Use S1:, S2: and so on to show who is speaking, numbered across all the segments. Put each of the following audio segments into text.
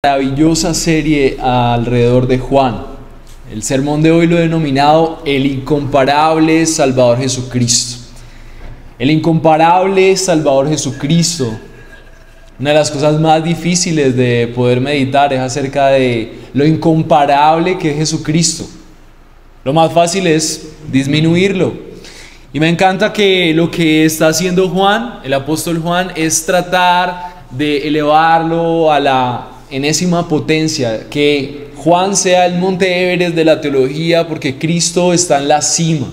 S1: Maravillosa serie alrededor de Juan. El sermón de hoy lo he denominado el incomparable Salvador Jesucristo. El incomparable Salvador Jesucristo. Una de las cosas más difíciles de poder meditar es acerca de lo incomparable que es Jesucristo. Lo más fácil es disminuirlo. Y me encanta que lo que está haciendo Juan, el apóstol Juan, es tratar de elevarlo a la enésima potencia, que Juan sea el monte Everest de la teología, porque Cristo está en la cima.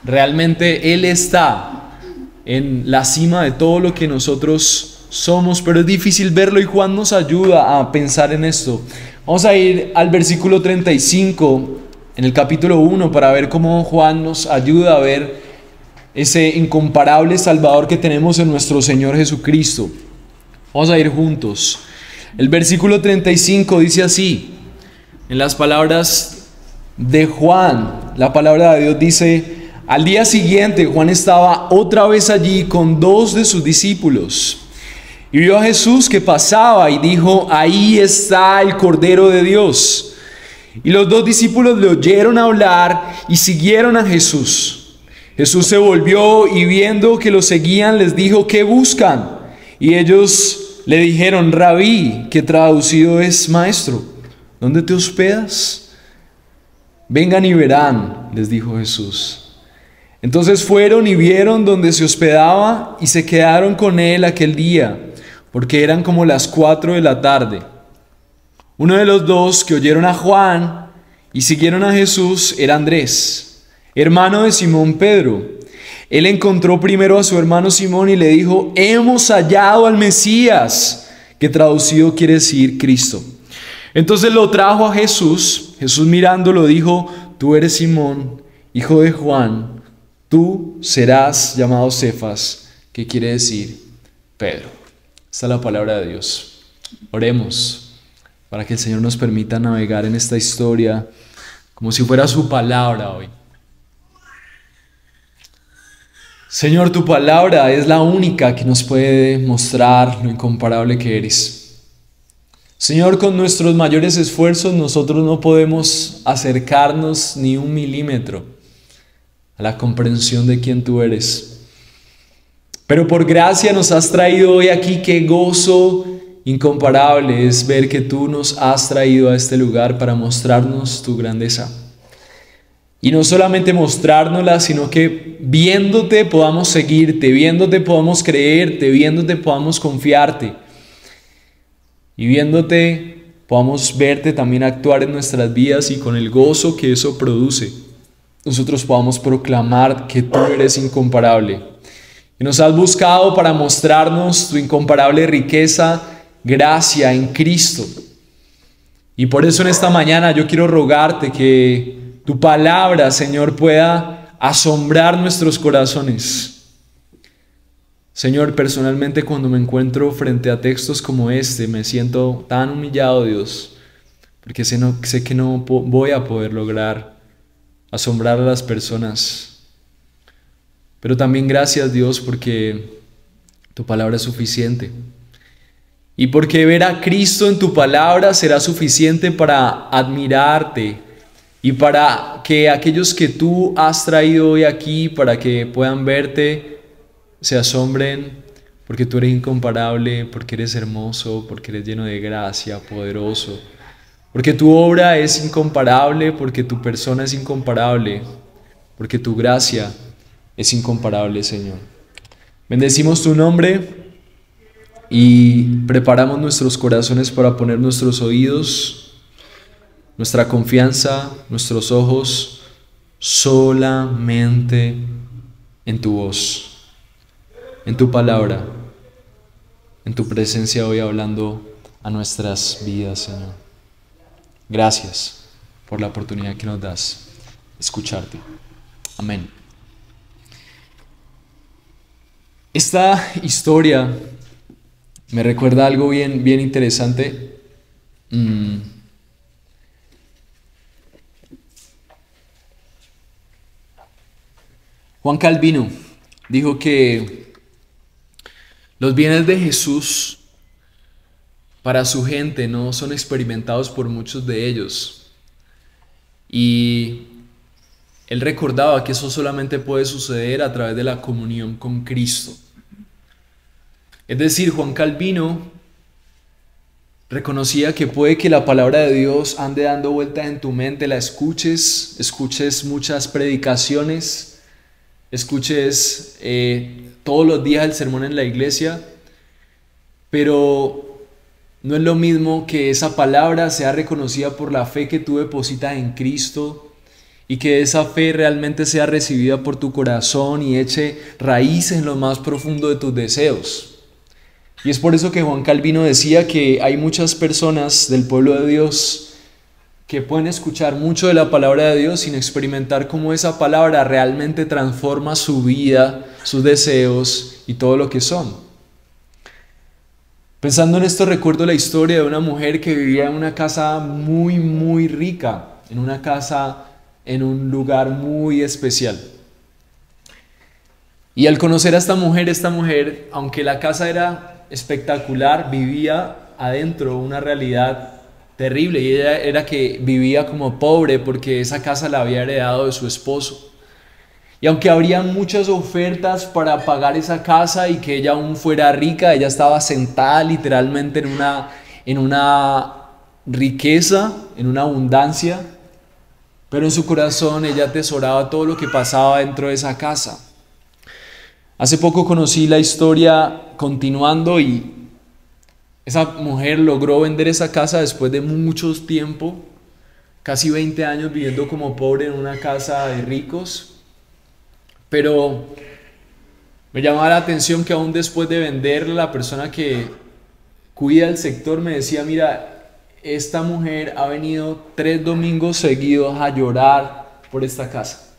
S1: Realmente Él está en la cima de todo lo que nosotros somos, pero es difícil verlo y Juan nos ayuda a pensar en esto. Vamos a ir al versículo 35 en el capítulo 1 para ver cómo Juan nos ayuda a ver ese incomparable Salvador que tenemos en nuestro Señor Jesucristo. Vamos a ir juntos. El versículo 35 dice así, en las palabras de Juan, la palabra de Dios dice: al día siguiente Juan estaba otra vez allí con dos de sus discípulos y vio a Jesús que pasaba y dijo: ahí está el Cordero de Dios. Y los dos discípulos le oyeron hablar y siguieron a Jesús. Jesús se volvió y viendo que lo seguían les dijo: ¿qué buscan? Y ellos le dijeron: Rabí, que traducido es maestro, ¿dónde te hospedas? Vengan y verán, les dijo Jesús. Entonces fueron y vieron donde se hospedaba y se quedaron con él aquel día, porque eran como las 4 de la tarde. Uno de los dos que oyeron a Juan y siguieron a Jesús era Andrés, hermano de Simón Pedro. Él encontró primero a su hermano Simón y le dijo: hemos hallado al Mesías, que traducido quiere decir Cristo. Entonces lo trajo a Jesús. Jesús mirándolo dijo: tú eres Simón, hijo de Juan, tú serás llamado Cefas, que quiere decir Pedro. Esta es la palabra de Dios. Oremos para que el Señor nos permita navegar en esta historia como si fuera su palabra hoy. Señor, tu palabra es la única que nos puede mostrar lo incomparable que eres. Señor, con nuestros mayores esfuerzos nosotros no podemos acercarnos ni un milímetro a la comprensión de quién tú eres. Pero por gracia nos has traído hoy aquí. Qué gozo incomparable es ver que tú nos has traído a este lugar para mostrarnos tu grandeza. Y no solamente mostrárnosla, sino que viéndote podamos seguirte, viéndote podamos creerte, viéndote podamos confiarte. Y viéndote podamos verte también actuar en nuestras vidas, y con el gozo que eso produce, nosotros podamos proclamar que tú eres incomparable. Y nos has buscado para mostrarnos tu incomparable riqueza, gracia en Cristo. Y por eso en esta mañana yo quiero rogarte que tu palabra, Señor, pueda asombrar nuestros corazones. Señor, personalmente cuando me encuentro frente a textos como este, me siento tan humillado, Dios, porque sé que no voy a poder lograr asombrar a las personas. Pero también gracias, Dios, porque tu palabra es suficiente. Y porque ver a Cristo en tu palabra será suficiente para admirarte, y para que aquellos que tú has traído hoy aquí, para que puedan verte, se asombren, porque tú eres incomparable, porque eres hermoso, porque eres lleno de gracia, poderoso, porque tu obra es incomparable, porque tu persona es incomparable, porque tu gracia es incomparable, Señor. Bendecimos tu nombre y preparamos nuestros corazones para poner nuestros oídos, nuestra confianza, nuestros ojos solamente en tu voz, en tu palabra, en tu presencia hoy hablando a nuestras vidas, Señor. Gracias por la oportunidad que nos das de escucharte. Amén. Esta historia me recuerda algo bien interesante. Juan Calvino dijo que los bienes de Jesús para su gente, no son experimentados por muchos de ellos. Y él recordaba que eso solamente puede suceder a través de la comunión con Cristo. Es decir, Juan Calvino reconocía que puede que la palabra de Dios ande dando vueltas en tu mente, la escuches muchas predicaciones, escuches todos los días el sermón en la iglesia, pero no es lo mismo que esa palabra sea reconocida por la fe que tú depositas en Cristo y que esa fe realmente sea recibida por tu corazón y eche raíces en lo más profundo de tus deseos. Y es por eso que Juan Calvino decía que hay muchas personas del pueblo de Dios que pueden escuchar mucho de la palabra de Dios sin experimentar cómo esa palabra realmente transforma su vida, sus deseos y todo lo que son. Pensando en esto, recuerdo la historia de una mujer que vivía en una casa muy rica, en una casa en un lugar muy especial. Y al conocer a esta mujer, aunque la casa era espectacular, vivía adentro una realidad terrible, y ella era que vivía como pobre porque esa casa la había heredado de su esposo. Y aunque habría muchas ofertas para pagar esa casa y que ella aún fuera rica, ella estaba sentada literalmente en una riqueza, en una abundancia, pero en su corazón ella atesoraba todo lo que pasaba dentro de esa casa. Hace poco conocí la historia continuando y esa mujer logró vender esa casa después de mucho tiempo, casi 20 años viviendo como pobre en una casa de ricos. Pero me llamaba la atención que aún después de venderla, la persona que cuida el sector me decía: mira, esta mujer ha venido 3 domingos seguidos a llorar por esta casa.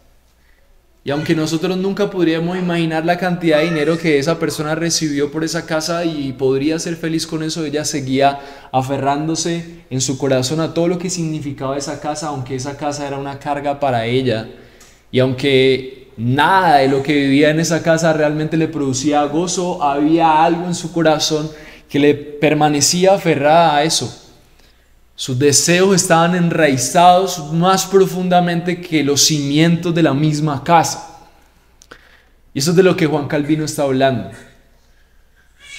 S1: Y aunque nosotros nunca podríamos imaginar la cantidad de dinero que esa persona recibió por esa casa y podría ser feliz con eso, ella seguía aferrándose en su corazón a todo lo que significaba esa casa, aunque esa casa era una carga para ella. Y aunque nada de lo que vivía en esa casa realmente le producía gozo, había algo en su corazón que le permanecía aferrada a eso. Sus deseos estaban enraizados más profundamente que los cimientos de la misma casa. Y eso es de lo que Juan Calvino está hablando.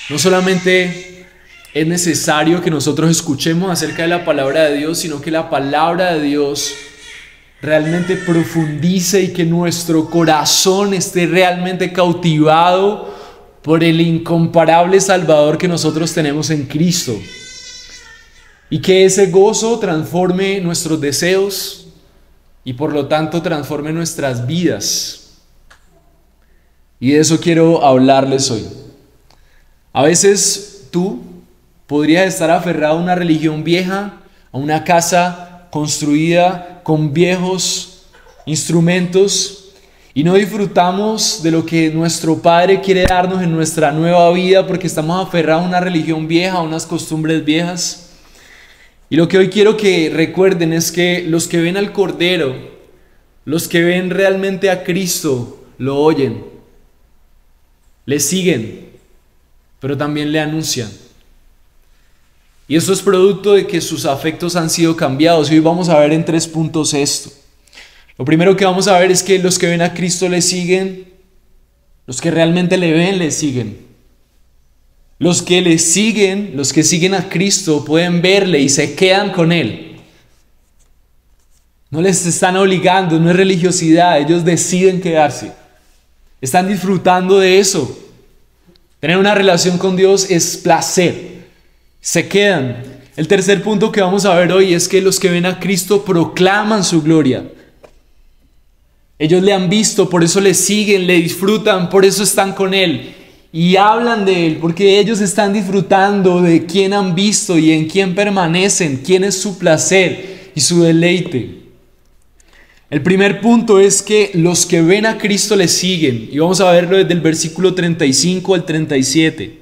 S1: No solamente es necesario que nosotros escuchemos acerca de la palabra de Dios, sino que la palabra de Dios realmente profundice y que nuestro corazón esté realmente cautivado por el incomparable Salvador que nosotros tenemos en Cristo. Y que ese gozo transforme nuestros deseos y por lo tanto transforme nuestras vidas. Y de eso quiero hablarles hoy. A veces tú podrías estar aferrado a una religión vieja, a una casa construida con viejos instrumentos, y no disfrutamos de lo que nuestro Padre quiere darnos en nuestra nueva vida porque estamos aferrados a una religión vieja, a unas costumbres viejas. Y lo que hoy quiero que recuerden es que los que ven al Cordero, los que ven realmente a Cristo, lo oyen, le siguen, pero también le anuncian. Y eso es producto de que sus afectos han sido cambiados. Y hoy vamos a ver en 3 puntos esto. Lo primero que vamos a ver es que los que ven a Cristo le siguen, los que realmente le ven le siguen. Los que le siguen, los que siguen a Cristo pueden verle y se quedan con Él. No les están obligando, no es religiosidad, ellos deciden quedarse. Están disfrutando de eso. Tener una relación con Dios es placer. Se quedan. El tercer punto que vamos a ver hoy es que los que ven a Cristo proclaman su gloria. Ellos le han visto, por eso le siguen, le disfrutan, por eso están con Él. Y hablan de Él, porque ellos están disfrutando de quién han visto y en quién permanecen, quién es su placer y su deleite. El primer punto es que los que ven a Cristo le siguen. Y vamos a verlo desde el versículo 35 al 37.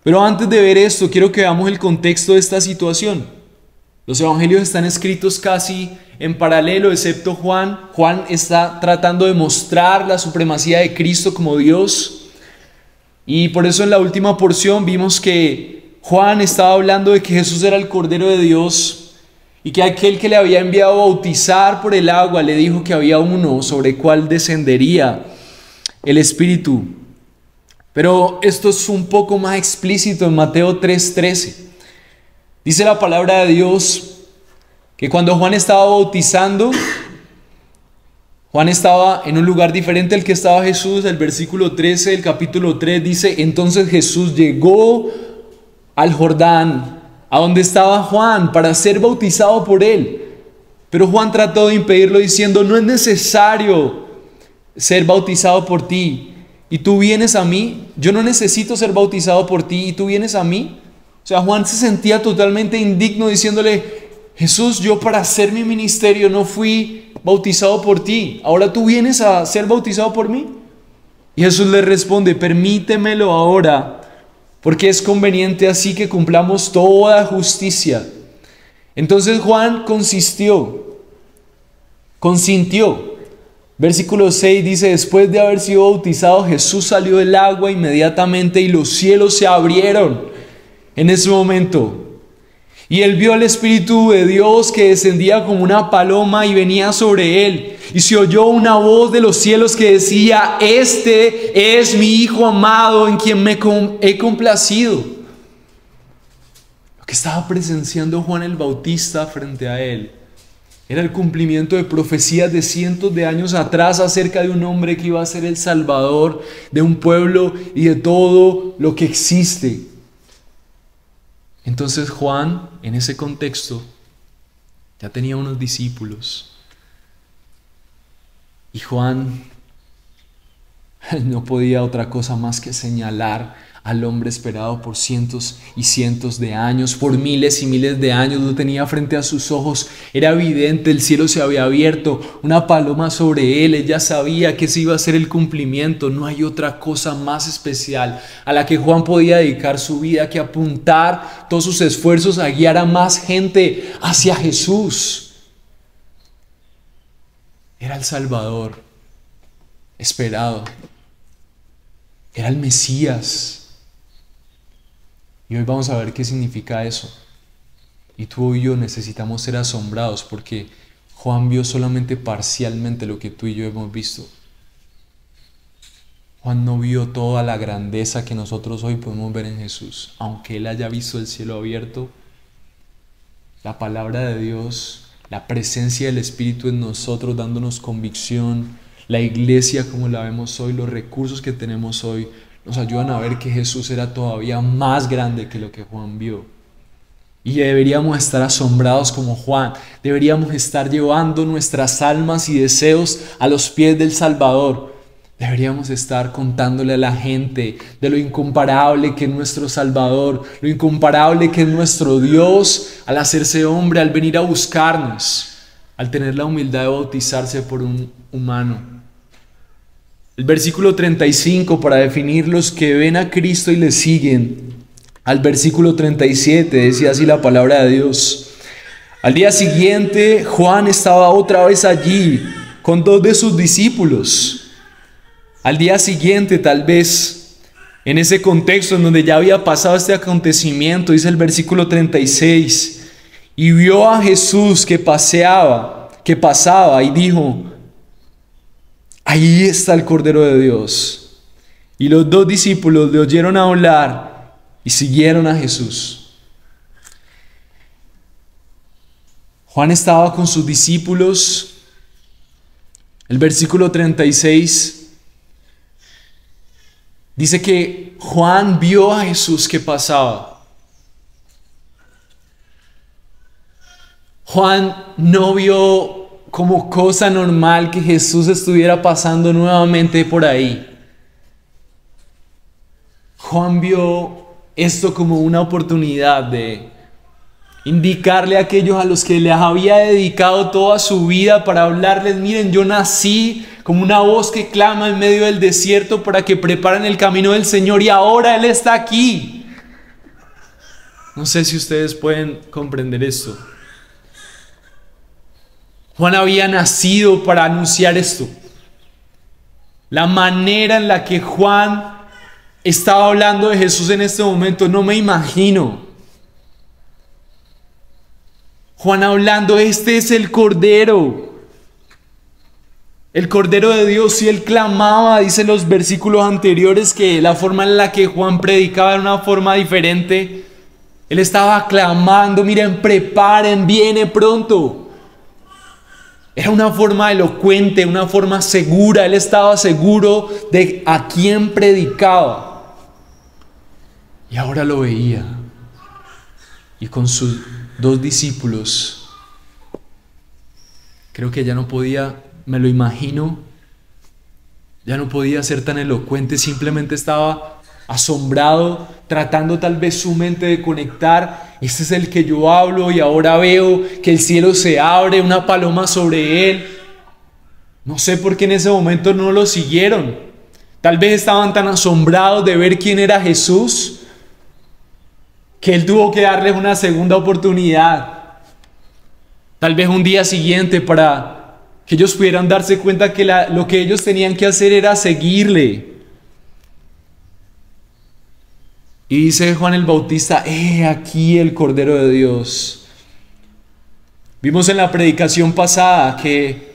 S1: Pero antes de ver esto, quiero que veamos el contexto de esta situación. Los evangelios están escritos casi en paralelo, excepto Juan. Juan está tratando de mostrar la supremacía de Cristo como Dios. Y por eso en la última porción vimos que Juan estaba hablando de que Jesús era el Cordero de Dios y que aquel que le había enviado a bautizar por el agua le dijo que había uno sobre el cual descendería el Espíritu. Pero esto es un poco más explícito en Mateo 3:13. Dice la palabra de Dios que cuando Juan estaba bautizando, Juan estaba en un lugar diferente al que estaba Jesús. El versículo 13 del capítulo 3 dice: entonces Jesús llegó al Jordán, a donde estaba Juan, para ser bautizado por él. Pero Juan trató de impedirlo diciendo: no es necesario ser bautizado por ti, y tú vienes a mí. Yo no necesito ser bautizado por ti, y tú vienes a mí. O sea, Juan se sentía totalmente indigno diciéndole: Jesús, yo para hacer mi ministerio no fui bautizado por ti, ahora tú vienes a ser bautizado por mí. Y Jesús le responde: permítemelo ahora, porque es conveniente así que cumplamos toda justicia. Entonces Juan consintió. Versículo 6 dice: después de haber sido bautizado, Jesús salió del agua inmediatamente y los cielos se abrieron en ese momento. Y él vio al Espíritu de Dios que descendía como una paloma y venía sobre él. Y se oyó una voz de los cielos que decía: este es mi Hijo amado en quien me he complacido. Lo que estaba presenciando Juan el Bautista frente a él era el cumplimiento de profecías de cientos de años atrás acerca de un hombre que iba a ser el Salvador de un pueblo y de todo lo que existe. Entonces Juan, en ese contexto, ya tenía unos discípulos. Y Juan no podía otra cosa más que señalar al hombre esperado por cientos y cientos de años, por miles y miles de años. Lo tenía frente a sus ojos. Era evidente, el cielo se había abierto, una paloma sobre él. Él ya sabía que ese iba a ser el cumplimiento. No hay otra cosa más especial a la que Juan podía dedicar su vida que apuntar todos sus esfuerzos a guiar a más gente hacia Jesús. Era el Salvador esperado. Era el Mesías. Y hoy vamos a ver qué significa eso. Y tú y yo necesitamos ser asombrados porque Juan vio solamente parcialmente lo que tú y yo hemos visto. Juan no vio toda la grandeza que nosotros hoy podemos ver en Jesús. Aunque él haya visto el cielo abierto, la palabra de Dios, la presencia del Espíritu en nosotros dándonos convicción, la iglesia como la vemos hoy, los recursos que tenemos hoy, nos ayudan a ver que Jesús era todavía más grande que lo que Juan vio. Y deberíamos estar asombrados como Juan. Deberíamos estar llevando nuestras almas y deseos a los pies del Salvador. Deberíamos estar contándole a la gente de lo incomparable que es nuestro Salvador, lo incomparable que es nuestro Dios al hacerse hombre, al venir a buscarnos, al tener la humildad de bautizarse por un humano. El versículo 35, para definir los que ven a Cristo y le siguen, al versículo 37, decía así la palabra de Dios: al día siguiente Juan estaba otra vez allí con dos de sus discípulos. Al día siguiente, tal vez en ese contexto en donde ya había pasado este acontecimiento, dice el versículo 36, y vio a Jesús que pasaba y dijo: ahí está el Cordero de Dios. Y los dos discípulos le oyeron hablar y siguieron a Jesús. Juan estaba con sus discípulos. El versículo 36 dice que Juan vio a Jesús que pasaba. Juan no vio como cosa normal que Jesús estuviera pasando nuevamente por ahí. Juan vio esto como una oportunidad de indicarle a aquellos a los que les había dedicado toda su vida para hablarles: miren, yo nací como una voz que clama en medio del desierto para que preparen el camino del Señor, y ahora Él está aquí. No sé si ustedes pueden comprender esto. Juan había nacido para anunciar esto. La manera en la que Juan estaba hablando de Jesús en este momento, no me imagino. Juan hablando, este es el Cordero de Dios, y él clamaba, dice los versículos anteriores, que la forma en la que Juan predicaba era una forma diferente. Él estaba clamando, miren, preparen, viene pronto. Era una forma elocuente, una forma segura. Él estaba seguro de a quién predicaba. Y ahora lo veía. Y con sus 2 discípulos, creo que ya no podía, me lo imagino, ya no podía ser tan elocuente, simplemente estaba asombrado, tratando tal vez su mente de conectar. Este es el que yo hablo, y ahora veo que el cielo se abre, una paloma sobre él. No sé por qué en ese momento no lo siguieron. Tal vez estaban tan asombrados de ver quién era Jesús, que él tuvo que darles una segunda oportunidad. Tal vez un día siguiente, para que ellos pudieran darse cuenta que lo que ellos tenían que hacer era seguirle. Y dice Juan el Bautista, aquí el Cordero de Dios. Vimos en la predicación pasada que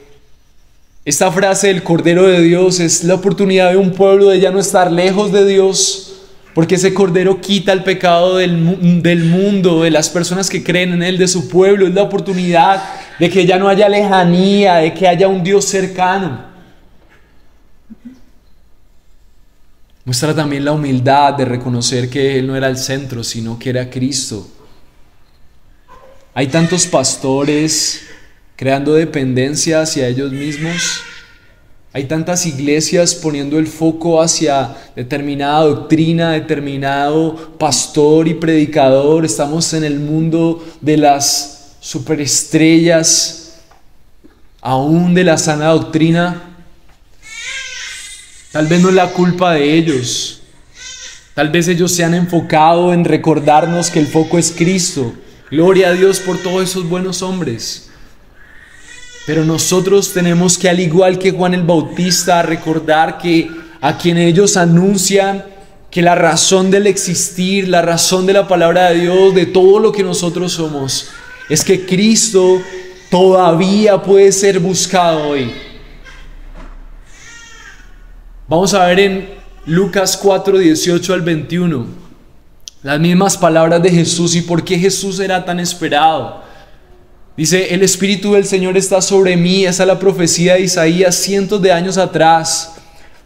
S1: esta frase del Cordero de Dios es la oportunidad de un pueblo de ya no estar lejos de Dios, porque ese Cordero quita el pecado del mundo, de las personas que creen en él, de su pueblo. Es la oportunidad de que ya no haya lejanía, de que haya un Dios cercano. Muestra también la humildad de reconocer que él no era el centro, sino que era Cristo. Hay tantos pastores creando dependencia hacia ellos mismos. Hay tantas iglesias poniendo el foco hacia determinada doctrina, determinado pastor y predicador. Estamos en el mundo de las superestrellas, aún de la sana doctrina. Tal vez no es la culpa de ellos. Tal vez ellos se han enfocado en recordarnos que el foco es Cristo. Gloria a Dios por todos esos buenos hombres. Pero nosotros tenemos que, al igual que Juan el Bautista, recordar que a quien ellos anuncian que la razón del existir, la razón de la palabra de Dios, de todo lo que nosotros somos, es que Cristo todavía puede ser buscado hoy. Vamos a ver en Lucas 4, 18 al 21, las mismas palabras de Jesús y por qué Jesús era tan esperado. Dice, el Espíritu del Señor está sobre mí, esa es la profecía de Isaías cientos de años atrás,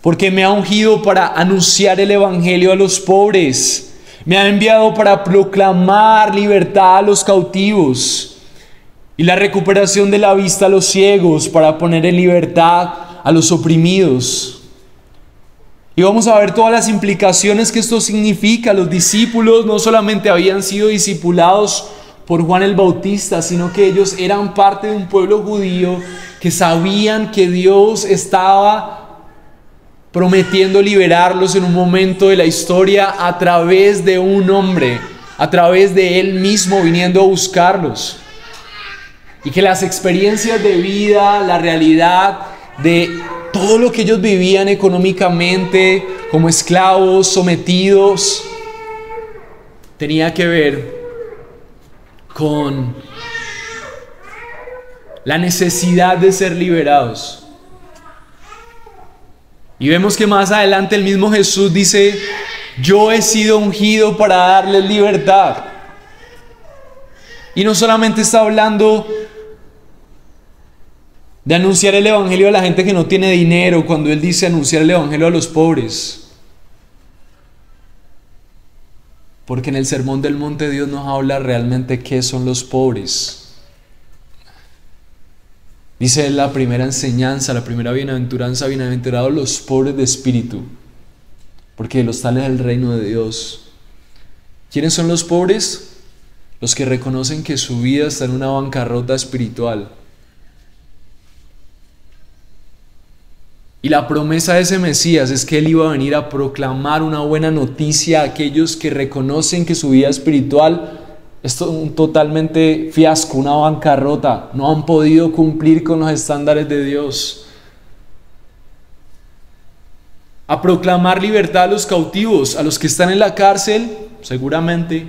S1: porque me ha ungido para anunciar el Evangelio a los pobres, me ha enviado para proclamar libertad a los cautivos y la recuperación de la vista a los ciegos, para poner en libertad a los oprimidos. Y vamos a ver todas las implicaciones que esto significa. Los discípulos no solamente habían sido discipulados por Juan el Bautista, sino que ellos eran parte de un pueblo judío que sabían que Dios estaba prometiendo liberarlos en un momento de la historia a través de un hombre, a través de Él mismo viniendo a buscarlos. Y que las experiencias de vida, la realidad de todo lo que ellos vivían económicamente, como esclavos, sometidos, tenía que ver con la necesidad de ser liberados. Y vemos que más adelante el mismo Jesús dice, yo he sido ungido para darles libertad. Y no solamente está hablando de anunciar el Evangelio a la gente que no tiene dinero, cuando Él dice anunciar el Evangelio a los pobres. Porque en el Sermón del Monte Dios nos habla realmente qué son los pobres. Dice la primera enseñanza, la primera bienaventuranza, bienaventurados los pobres de espíritu, porque de los tales es el reino de Dios. ¿Quiénes son los pobres? Los que reconocen que su vida está en una bancarrota espiritual. Y la promesa de ese Mesías es que Él iba a venir a proclamar una buena noticia a aquellos que reconocen que su vida espiritual es un totalmente fiasco, una bancarrota. No han podido cumplir con los estándares de Dios. a proclamar libertad a los cautivos, a los que están en la cárcel, seguramente.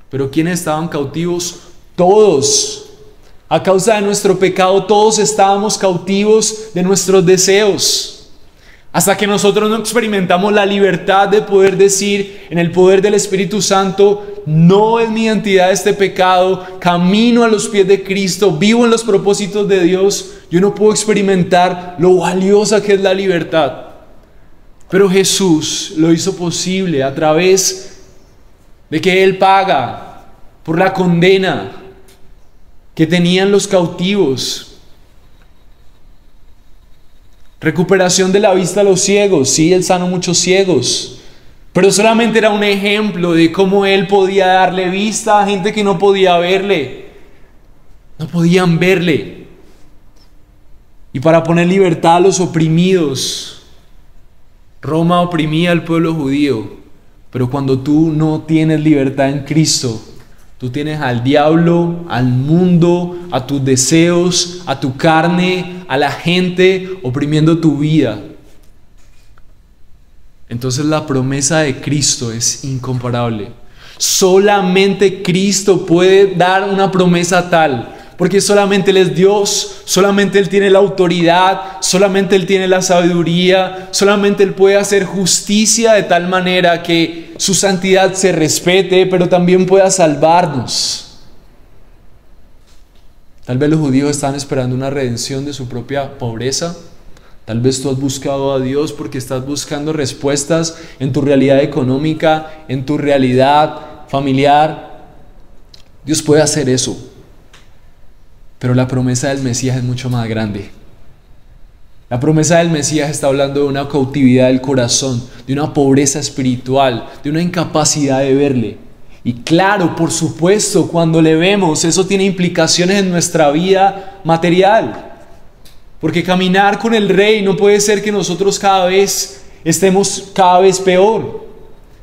S1: Pero ¿quiénes estaban cautivos? Todos. A causa de nuestro pecado, todos estábamos cautivos de nuestros deseos. Hasta que nosotros no experimentamos la libertad de poder decir en el poder del Espíritu Santo: no es mi identidad este pecado, camino a los pies de Cristo, vivo en los propósitos de Dios, yo no puedo experimentar lo valiosa que es la libertad. Pero Jesús lo hizo posible a través de que Él paga por la condena que tenían los cautivos. Recuperación de la vista a los ciegos. Sí, Él sanó muchos ciegos, pero solamente era un ejemplo de cómo Él podía darle vista a gente que no podía verle. No podían verle. Y para poner libertad a los oprimidos. Roma oprimía al pueblo judío, pero cuando tú no tienes libertad en Cristo, tú tienes al diablo, al mundo, a tus deseos, a tu carne, a la gente oprimiendo tu vida. Entonces la promesa de Cristo es incomparable. Solamente Cristo puede dar una promesa tal, porque solamente Él es Dios, solamente Él tiene la autoridad, solamente Él tiene la sabiduría, solamente Él puede hacer justicia de tal manera que su santidad se respete, pero también pueda salvarnos. Tal vez los judíos estaban esperando una redención de su propia pobreza. Tal vez tú has buscado a Dios porque estás buscando respuestas en tu realidad económica, en tu realidad familiar. Dios puede hacer eso. Pero la promesa del Mesías es mucho más grande. La promesa del Mesías está hablando de una cautividad del corazón, de una pobreza espiritual, de una incapacidad de verle. Y claro, por supuesto, cuando le vemos, eso tiene implicaciones en nuestra vida material. Porque caminar con el Rey no puede ser que nosotros cada vez estemos cada vez peor.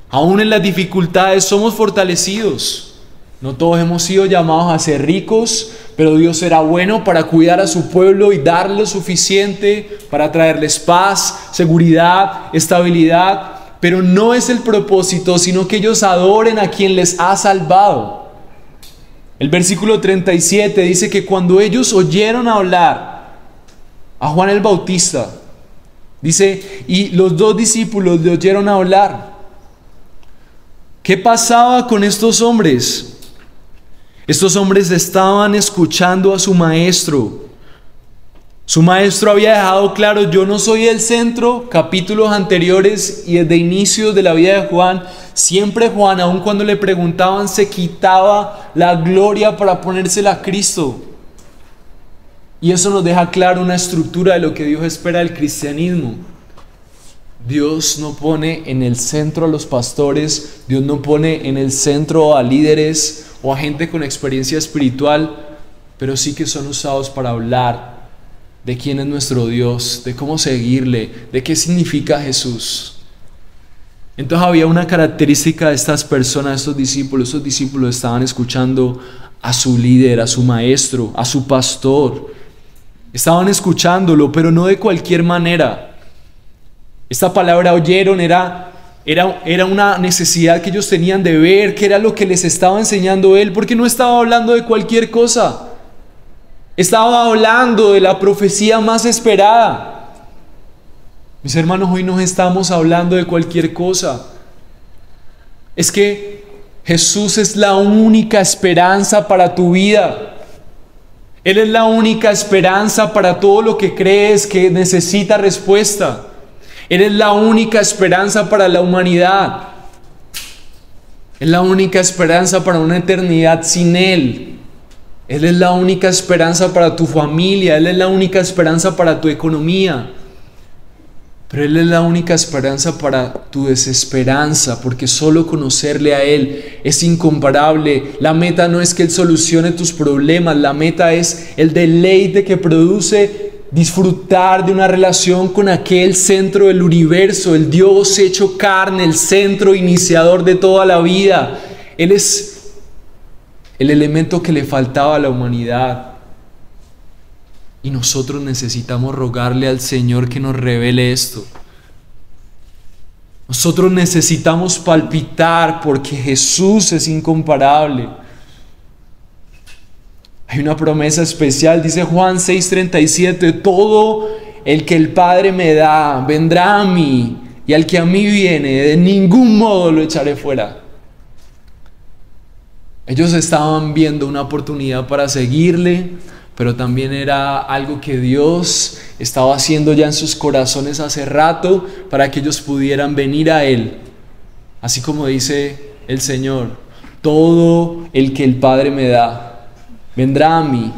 S1: Aún en las dificultades somos fortalecidos. No todos hemos sido llamados a ser ricos, pero Dios será bueno para cuidar a su pueblo y darle lo suficiente para traerles paz, seguridad, estabilidad. Pero no es el propósito, sino que ellos adoren a quien les ha salvado. El versículo 37 dice que cuando ellos oyeron hablar a Juan el Bautista, dice, y los dos discípulos le oyeron hablar. ¿Qué pasaba con estos hombres? Estos hombres estaban escuchando a su maestro. Su maestro había dejado claro: yo no soy el centro. Capítulos anteriores y desde inicios de la vida de Juan, siempre Juan, aun cuando le preguntaban, se quitaba la gloria para ponérsela a Cristo. Y eso nos deja claro una estructura de lo que Dios espera del cristianismo. Dios no pone en el centro a los pastores, Dios no pone en el centro a líderes o a gente con experiencia espiritual, pero sí que son usados para hablar de quién es nuestro Dios, de cómo seguirle, de qué significa Jesús. Entonces había una característica de estas personas, estos discípulos estaban escuchando a su líder, a su maestro, a su pastor. Estaban escuchándolo, pero no de cualquier manera. Esta palabra oyeron era una necesidad que ellos tenían de ver qué era lo que les estaba enseñando Él, porque no estaba hablando de cualquier cosa. Estaba hablando de la profecía más esperada. Mis hermanos, hoy no estamos hablando de cualquier cosa. Es que Jesús es la única esperanza para tu vida. Él es la única esperanza para todo lo que crees que necesita respuesta. Él es la única esperanza para la humanidad. Es la única esperanza para una eternidad sin Él. Él es la única esperanza para tu familia. Él es la única esperanza para tu economía. Pero Él es la única esperanza para tu desesperanza, porque solo conocerle a Él es incomparable. La meta no es que Él solucione tus problemas. La meta es el deleite que produce disfrutar de una relación con aquel centro del universo, el Dios hecho carne, el centro iniciador de toda la vida. Él es el elemento que le faltaba a la humanidad. Y nosotros necesitamos rogarle al Señor que nos revele esto. Nosotros necesitamos palpitar porque Jesús es incomparable. Hay una promesa especial, dice Juan 6:37, todo el que el Padre me da vendrá a mí, y al que a mí viene, de ningún modo lo echaré fuera. Ellos estaban viendo una oportunidad para seguirle, pero también era algo que Dios estaba haciendo ya en sus corazones hace rato para que ellos pudieran venir a Él. Así como dice el Señor, todo el que el Padre me da vendrá a mí,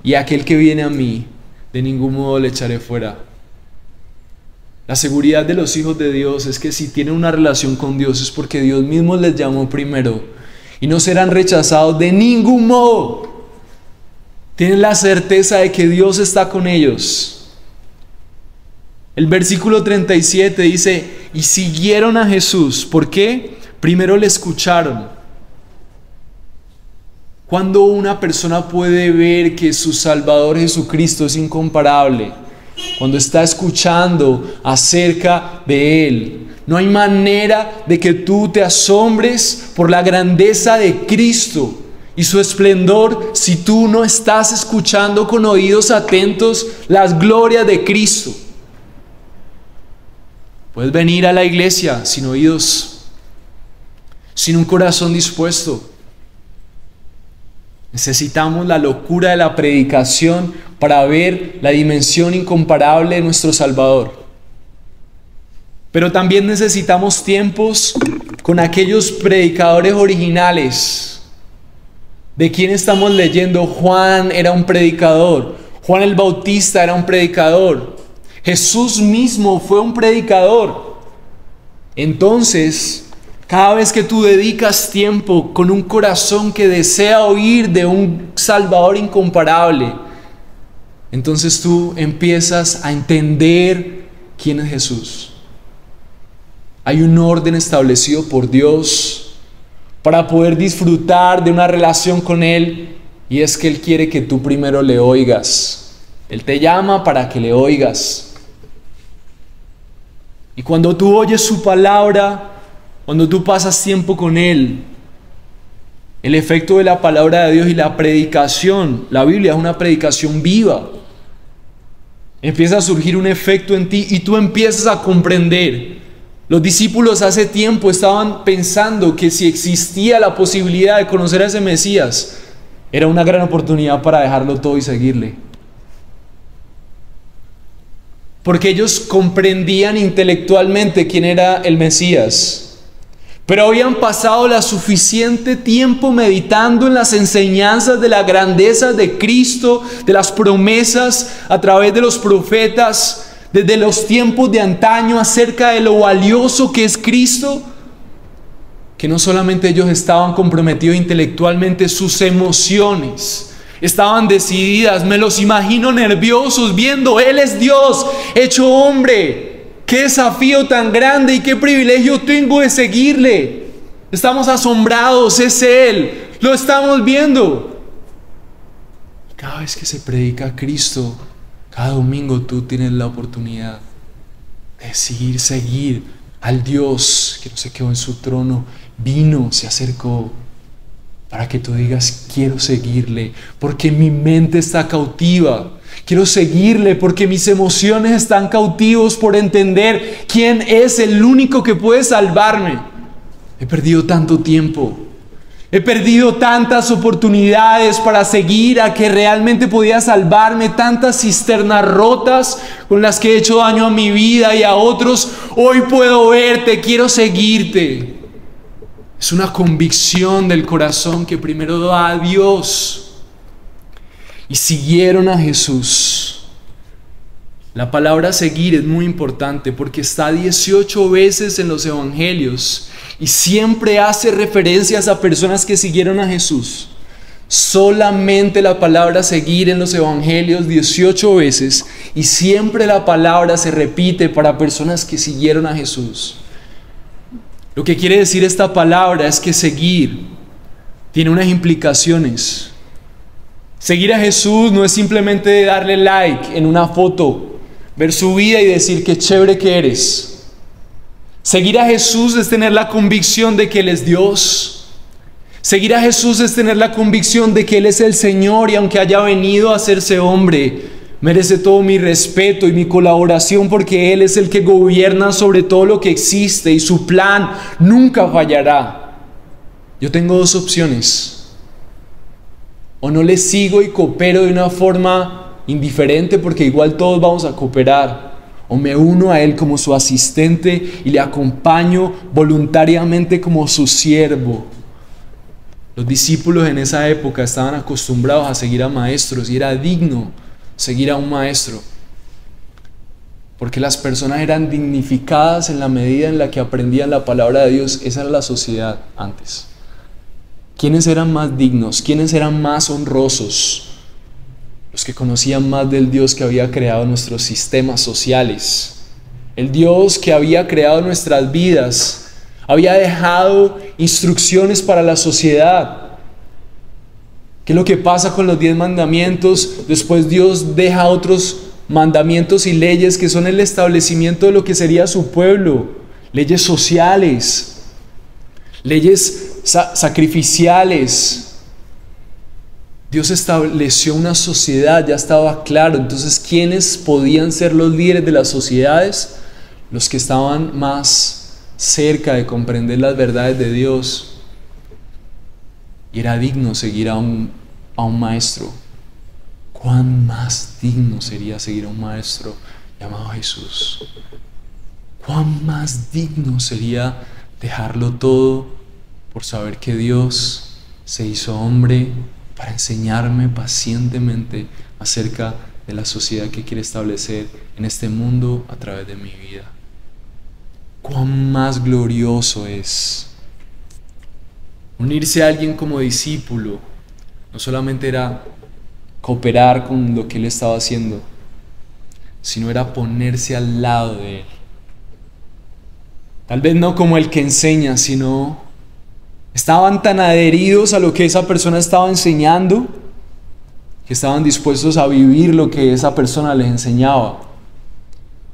S1: y aquel que viene a mí, de ningún modo le echaré fuera. La seguridad de los hijos de Dios es que si tienen una relación con Dios es porque Dios mismo les llamó primero y no serán rechazados de ningún modo. Tienen la certeza de que Dios está con ellos. El versículo 37 dice, y siguieron a Jesús. ¿Por qué? Primero le escucharon. Cuando una persona puede ver que su Salvador Jesucristo es incomparable, cuando está escuchando acerca de Él, no hay manera de que tú te asombres por la grandeza de Cristo y su esplendor si tú no estás escuchando con oídos atentos las glorias de Cristo. Puedes venir a la iglesia sin oídos, sin un corazón dispuesto. Necesitamos la locura de la predicación para ver la dimensión incomparable de nuestro Salvador. Pero también necesitamos tiempos con aquellos predicadores originales. ¿De quién estamos leyendo? Juan era un predicador. Juan el Bautista era un predicador. Jesús mismo fue un predicador. Entonces, cada vez que tú dedicas tiempo con un corazón que desea oír de un Salvador incomparable, entonces tú empiezas a entender quién es Jesús. Hay un orden establecido por Dios para poder disfrutar de una relación con Él, y es que Él quiere que tú primero le oigas. Él te llama para que le oigas. Y cuando tú oyes su palabra, cuando tú pasas tiempo con Él, el efecto de la palabra de Dios y la predicación, la Biblia es una predicación viva. Empieza a surgir un efecto en ti y tú empiezas a comprender. Los discípulos hace tiempo estaban pensando que si existía la posibilidad de conocer a ese Mesías, era una gran oportunidad para dejarlo todo y seguirle. Porque ellos comprendían intelectualmente quién era el Mesías, pero habían pasado la suficiente tiempo meditando en las enseñanzas de la grandeza de Cristo, de las promesas a través de los profetas, desde los tiempos de antaño acerca de lo valioso que es Cristo, que no solamente ellos estaban comprometidos intelectualmente, sus emociones estaban decididas. Me los imagino nerviosos viendo, Él es Dios hecho hombre. Qué desafío tan grande y qué privilegio tengo de seguirle. Estamos asombrados, es Él, lo estamos viendo. Cada vez que se predica a Cristo, cada domingo tú tienes la oportunidad de seguir al Dios que no se quedó en su trono, vino, se acercó, para que tú digas, quiero seguirle, porque mi mente está cautiva. Quiero seguirle porque mis emociones están cautivos por entender quién es el único que puede salvarme. He perdido tanto tiempo. He perdido tantas oportunidades para seguir a que realmente podía salvarme, tantas cisternas rotas con las que he hecho daño a mi vida y a otros. Hoy puedo verte, quiero seguirte. Es una convicción del corazón que primero da a Dios. Y siguieron a Jesús. La palabra seguir es muy importante porque está 18 veces en los evangelios y siempre hace referencias a personas que siguieron a Jesús. Solamente la palabra seguir en los evangelios 18 veces y siempre la palabra se repite para personas que siguieron a Jesús. Lo que quiere decir esta palabra es que seguir tiene unas implicaciones. Seguir a Jesús no es simplemente darle like en una foto, ver su vida y decir qué chévere que eres. Seguir a Jesús es tener la convicción de que Él es Dios. Seguir a Jesús es tener la convicción de que Él es el Señor y aunque haya venido a hacerse hombre, merece todo mi respeto y mi colaboración porque Él es el que gobierna sobre todo lo que existe y su plan nunca fallará. Yo tengo dos opciones. O no le sigo y coopero de una forma indiferente porque igual todos vamos a cooperar. O me uno a Él como su asistente y le acompaño voluntariamente como su siervo. Los discípulos en esa época estaban acostumbrados a seguir a maestros y era digno seguir a un maestro. Porque las personas eran dignificadas en la medida en la que aprendían la palabra de Dios. Esa era la sociedad antes. ¿Quiénes eran más dignos? ¿Quiénes eran más honrosos? Los que conocían más del Dios que había creado nuestros sistemas sociales. El Dios que había creado nuestras vidas. Había dejado instrucciones para la sociedad. ¿Qué es lo que pasa con los 10 mandamientos? Después Dios deja otros mandamientos y leyes que son el establecimiento de lo que sería su pueblo. Leyes sociales, leyes sacrificiales. Dios estableció una sociedad, ya estaba claro. Entonces, ¿quiénes podían ser los líderes de las sociedades? Los que estaban más cerca de comprender las verdades de Dios. Y era digno seguir a un maestro. ¿Cuán más digno sería seguir a un maestro llamado Jesús? ¿Cuán más digno sería dejarlo todo por saber que Dios se hizo hombre para enseñarme pacientemente acerca de la sociedad que quiere establecer en este mundo a través de mi vida? ¿Cuán más glorioso es unirse a alguien como discípulo? No solamente era cooperar con lo que Él estaba haciendo, sino era ponerse al lado de Él. Tal vez no como el que enseña, sino estaban tan adheridos a lo que esa persona estaba enseñando, que estaban dispuestos a vivir lo que esa persona les enseñaba.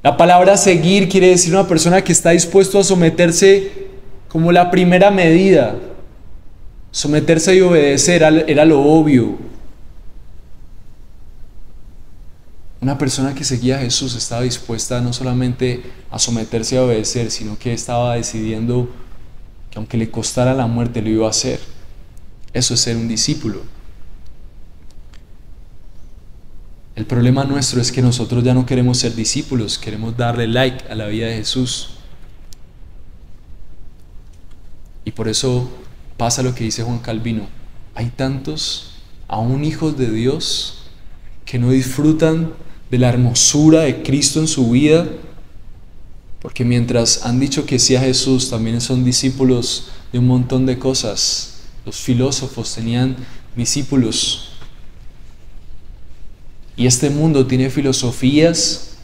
S1: La palabra seguir quiere decir una persona que está dispuesto a someterse como la primera medida. Someterse y obedecer era lo obvio. Una persona que seguía a Jesús estaba dispuesta no solamente a someterse y a obedecer, sino que estaba decidiendo que aunque le costara la muerte lo iba a hacer. Eso es ser un discípulo. El problema nuestro es que nosotros ya no queremos ser discípulos, queremos darle like a la vida de Jesús. Y por eso pasa lo que dice Juan Calvino. Hay tantos, aún hijos de Dios, que no disfrutan de la hermosura de Cristo en su vida, porque mientras han dicho que sí a Jesús, también son discípulos de un montón de cosas. Los filósofos tenían discípulos. Y este mundo tiene filosofías,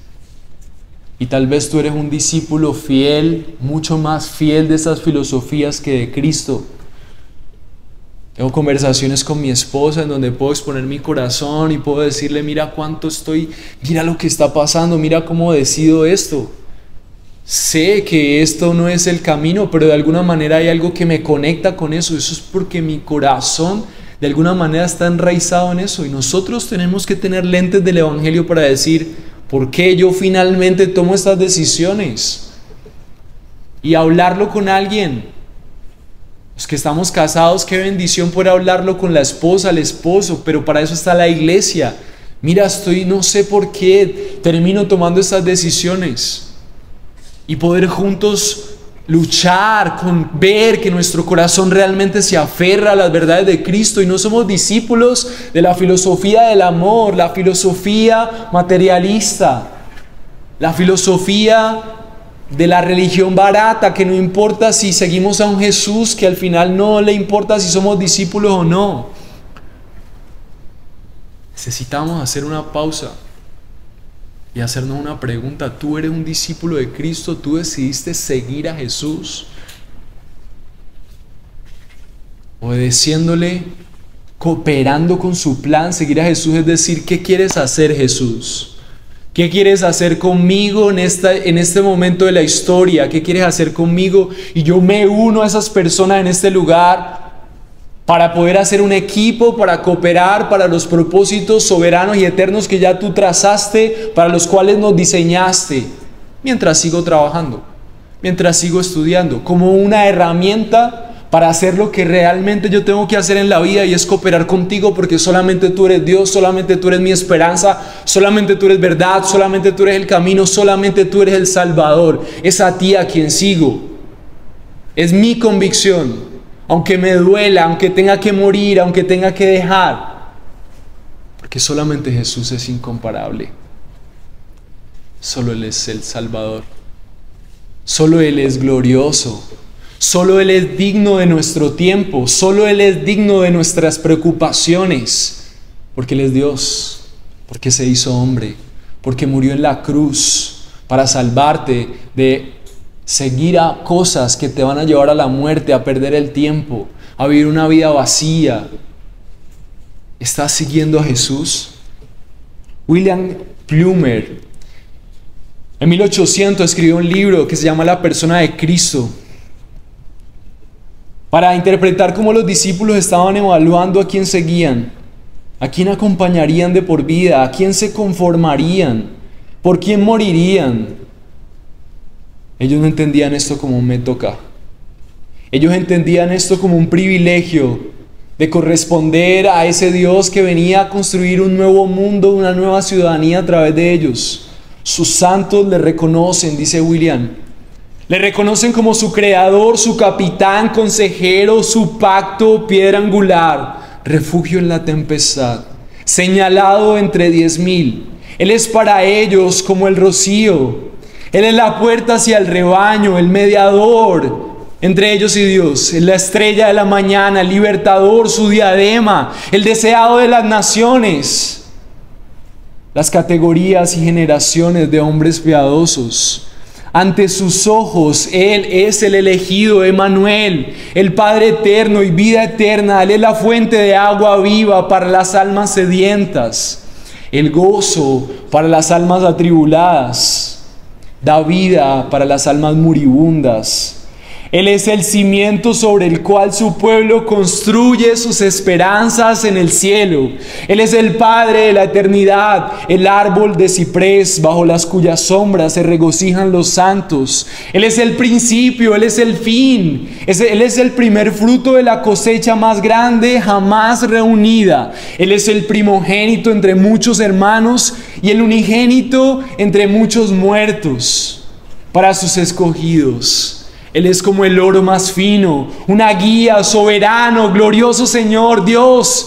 S1: y tal vez tú eres un discípulo fiel, mucho más fiel de esas filosofías que de Cristo. Tengo conversaciones con mi esposa en donde puedo exponer mi corazón y puedo decirle, mira cuánto estoy, mira lo que está pasando, mira cómo decido esto. Sé que esto no es el camino, pero de alguna manera hay algo que me conecta con eso. Eso es porque mi corazón de alguna manera está enraizado en eso. Y nosotros tenemos que tener lentes del Evangelio para decir, ¿por qué yo finalmente tomo estas decisiones? Y hablarlo con alguien. Los que estamos casados, qué bendición poder hablarlo con la esposa, el esposo, pero para eso está la iglesia. Mira, no sé por qué termino tomando estas decisiones. Y poder juntos luchar con ver que nuestro corazón realmente se aferra a las verdades de Cristo y no somos discípulos de la filosofía del amor, la filosofía materialista, la filosofía de la religión barata, que no importa si seguimos a un Jesús que al final no le importa si somos discípulos o no. Necesitamos hacer una pausa y hacernos una pregunta. ¿Tú eres un discípulo de Cristo? ¿Tú decidiste seguir a Jesús? Obedeciéndole, cooperando con su plan. Seguir a Jesús es decir, ¿qué quieres hacer, Jesús? ¿Qué quieres hacer conmigo en este momento de la historia? ¿Qué quieres hacer conmigo? Y yo me uno a esas personas en este lugar para poder hacer un equipo, para cooperar para los propósitos soberanos y eternos que ya tú trazaste, para los cuales nos diseñaste, mientras sigo trabajando, mientras sigo estudiando, como una herramienta para hacer lo que realmente yo tengo que hacer en la vida, y es cooperar contigo, porque solamente tú eres Dios, solamente tú eres mi esperanza, solamente tú eres verdad, solamente tú eres el camino, solamente tú eres el Salvador. Es a ti a quien sigo. Es mi convicción, aunque me duela, aunque tenga que morir, aunque tenga que dejar, porque solamente Jesús es incomparable. Solo Él es el Salvador. Solo Él es glorioso. Solo Él es digno de nuestro tiempo. Solo Él es digno de nuestras preocupaciones. Porque Él es Dios. Porque se hizo hombre. Porque murió en la cruz para salvarte de seguir a cosas que te van a llevar a la muerte, a perder el tiempo, a vivir una vida vacía. ¿Estás siguiendo a Jesús? William Plumer en 1800 escribió un libro que se llama La persona de Cristo, para interpretar cómo los discípulos estaban evaluando a quién seguían, a quién acompañarían de por vida, a quién se conformarían, por quién morirían. Ellos no entendían esto como un me toca. Ellos entendían esto como un privilegio de corresponder a ese Dios que venía a construir un nuevo mundo, una nueva ciudadanía a través de ellos. Sus santos le reconocen, dice William. Le reconocen como su creador, su capitán, consejero, su pacto, piedra angular, refugio en la tempestad, señalado entre 10,000. Él es para ellos como el rocío. Él es la puerta hacia el rebaño, el mediador entre ellos y Dios. Es la estrella de la mañana, el libertador, su diadema, el deseado de las naciones. Las categorías y generaciones de hombres piadosos. Ante sus ojos, Él es el elegido, Emmanuel, el Padre eterno y vida eterna. Él es la fuente de agua viva para las almas sedientas, el gozo para las almas atribuladas, da vida para las almas moribundas. Él es el cimiento sobre el cual su pueblo construye sus esperanzas en el cielo. Él es el Padre de la eternidad, el árbol de ciprés bajo las cuyas sombras se regocijan los santos. Él es el principio, Él es el fin. Él es el primer fruto de la cosecha más grande jamás reunida. Él es el primogénito entre muchos hermanos y el unigénito entre muchos muertos para sus escogidos. Él es como el oro más fino, una guía, soberano, glorioso Señor, Dios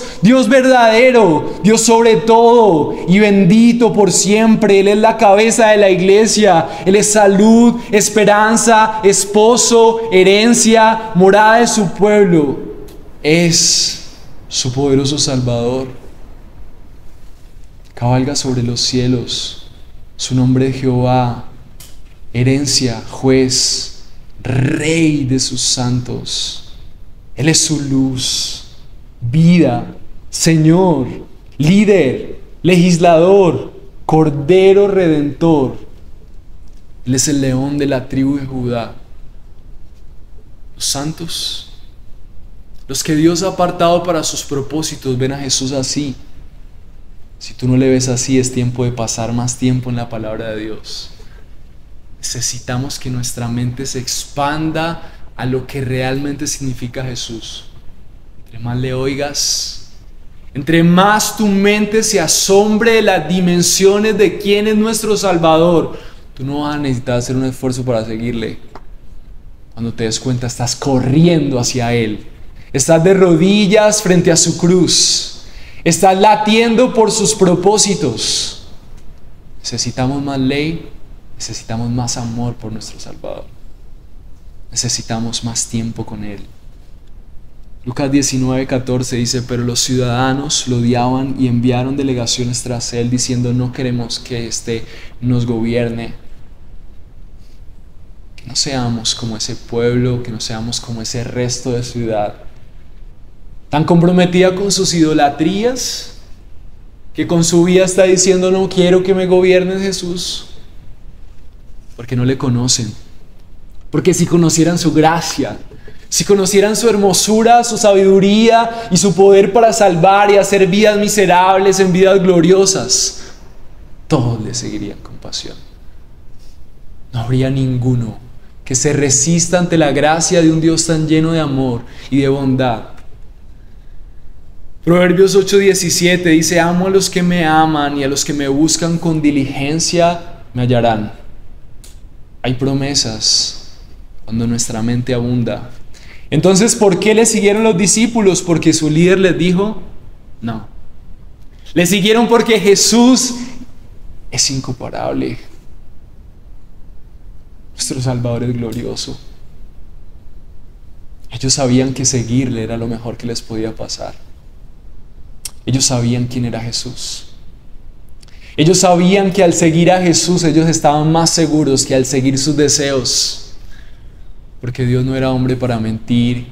S1: verdadero, Dios sobre todo y bendito por siempre. Él es la cabeza de la iglesia. Él es salud, esperanza, esposo, herencia, morada de su pueblo. Es su poderoso Salvador. Cabalga sobre los cielos. Su nombre es Jehová, herencia, juez, Rey de sus santos. Él es su luz, vida, Señor, líder, legislador, Cordero Redentor. Él es el león de la tribu de Judá. Los santos, los que Dios ha apartado para sus propósitos, ven a Jesús así. Si tú no le ves así, es tiempo de pasar más tiempo en la palabra de Dios. Necesitamos que nuestra mente se expanda a lo que realmente significa Jesús. Entre más le oigas, entre más tu mente se asombre de las dimensiones de quién es nuestro Salvador, tú no vas a necesitar hacer un esfuerzo para seguirle. Cuando te des cuenta, estás corriendo hacia Él. Estás de rodillas frente a su cruz. Estás latiendo por sus propósitos. Necesitamos más ley. Necesitamos más amor por nuestro Salvador. Necesitamos más tiempo con Él. Lucas 19:14 dice: pero los ciudadanos lo odiaban y enviaron delegaciones tras Él diciendo: no queremos que éste nos gobierne. Que no seamos como ese pueblo, que no seamos como ese resto de ciudad, tan comprometida con sus idolatrías, que con su vida está diciendo no quiero que me gobiernes, Jesús, porque no le conocen. Porque si conocieran su gracia, si conocieran su hermosura, su sabiduría y su poder para salvar y hacer vidas miserables en vidas gloriosas, todos le seguirían con pasión. No habría ninguno que se resista ante la gracia de un Dios tan lleno de amor y de bondad. Proverbios 8:17 dice: amo a los que me aman y a los que me buscan con diligencia me hallarán. Hay promesas cuando nuestra mente abunda. Entonces, ¿por qué le siguieron los discípulos? Porque su líder les dijo no. Le siguieron porque Jesús es incomparable. Nuestro Salvador es glorioso. Ellos sabían que seguirle era lo mejor que les podía pasar. Ellos sabían quién era Jesús. Ellos sabían que al seguir a Jesús ellos estaban más seguros que al seguir sus deseos. Porque Dios no era hombre para mentir.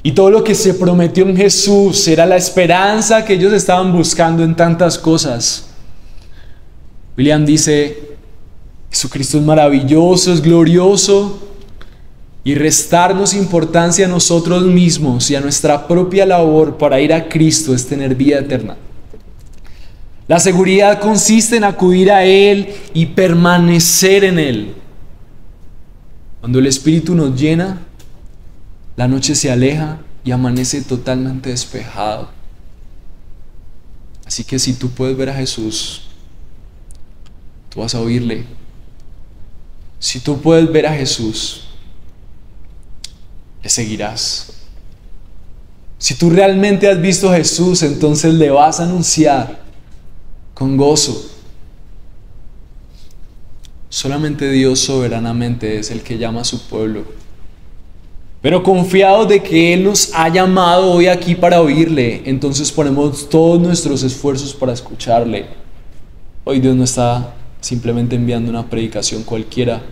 S1: Y todo lo que se prometió en Jesús era la esperanza que ellos estaban buscando en tantas cosas. William dice: Jesucristo es maravilloso, es glorioso, y restarnos importancia a nosotros mismos y a nuestra propia labor para ir a Cristo es tener vida eterna. La seguridad consiste en acudir a Él y permanecer en Él. Cuando el Espíritu nos llena, la noche se aleja y amanece totalmente despejado. Así que si tú puedes ver a Jesús, tú vas a oírle. Si tú puedes ver a Jesús, le seguirás. Si tú realmente has visto a Jesús, entonces le vas a anunciar con gozo. Solamente Dios soberanamente es el que llama a su pueblo. Pero confiados de que Él nos ha llamado hoy aquí para oírle, entonces ponemos todos nuestros esfuerzos para escucharle. Hoy Dios no está simplemente enviando una predicación cualquiera.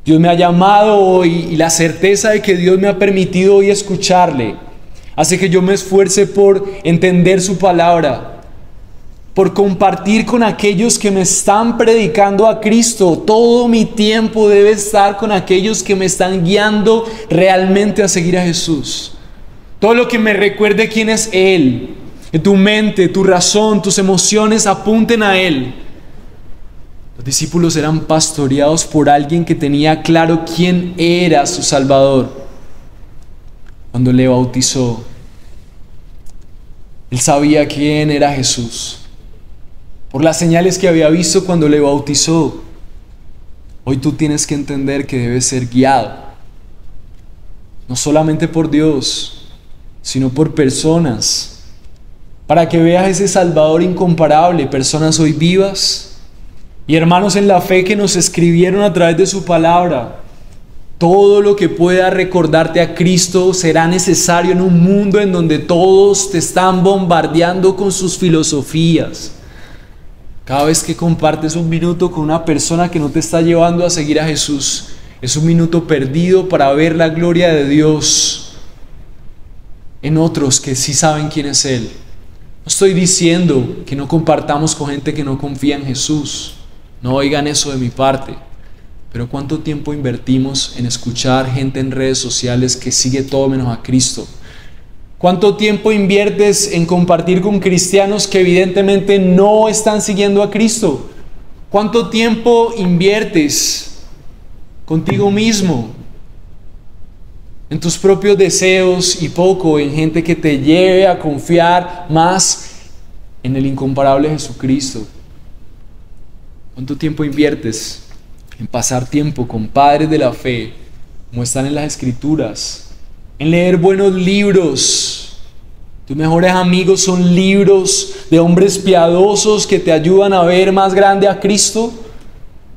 S1: Dios me ha llamado hoy y la certeza de que Dios me ha permitido hoy escucharle hace que yo me esfuerce por entender su palabra, por compartir con aquellos que me están predicando a Cristo. Todo mi tiempo debe estar con aquellos que me están guiando realmente a seguir a Jesús. Todo lo que me recuerde quién es Él, que tu mente, tu razón, tus emociones apunten a Él. Los discípulos eran pastoreados por alguien que tenía claro quién era su Salvador. Cuando le bautizó, él sabía quién era Jesús, por las señales que había visto cuando le bautizó. Hoy tú tienes que entender que debes ser guiado, no solamente por Dios, sino por personas, para que veas ese Salvador incomparable, personas hoy vivas y hermanos en la fe que nos escribieron a través de su palabra. Todo lo que pueda recordarte a Cristo será necesario en un mundo en donde todos te están bombardeando con sus filosofías. Cada vez que compartes un minuto con una persona que no te está llevando a seguir a Jesús, es un minuto perdido para ver la gloria de Dios en otros que sí saben quién es Él. No estoy diciendo que no compartamos con gente que no confía en Jesús. No oigan eso de mi parte. Pero ¿cuánto tiempo invertimos en escuchar gente en redes sociales que sigue todo menos a Cristo? ¿Cuánto tiempo inviertes en compartir con cristianos que evidentemente no están siguiendo a Cristo? ¿Cuánto tiempo inviertes contigo mismo, en tus propios deseos y poco en gente que te lleve a confiar más en el incomparable Jesucristo? ¿Cuánto tiempo inviertes en pasar tiempo con padres de la fe, como están en las Escrituras, en leer buenos libros? Tus mejores amigos son libros de hombres piadosos que te ayudan a ver más grande a Cristo.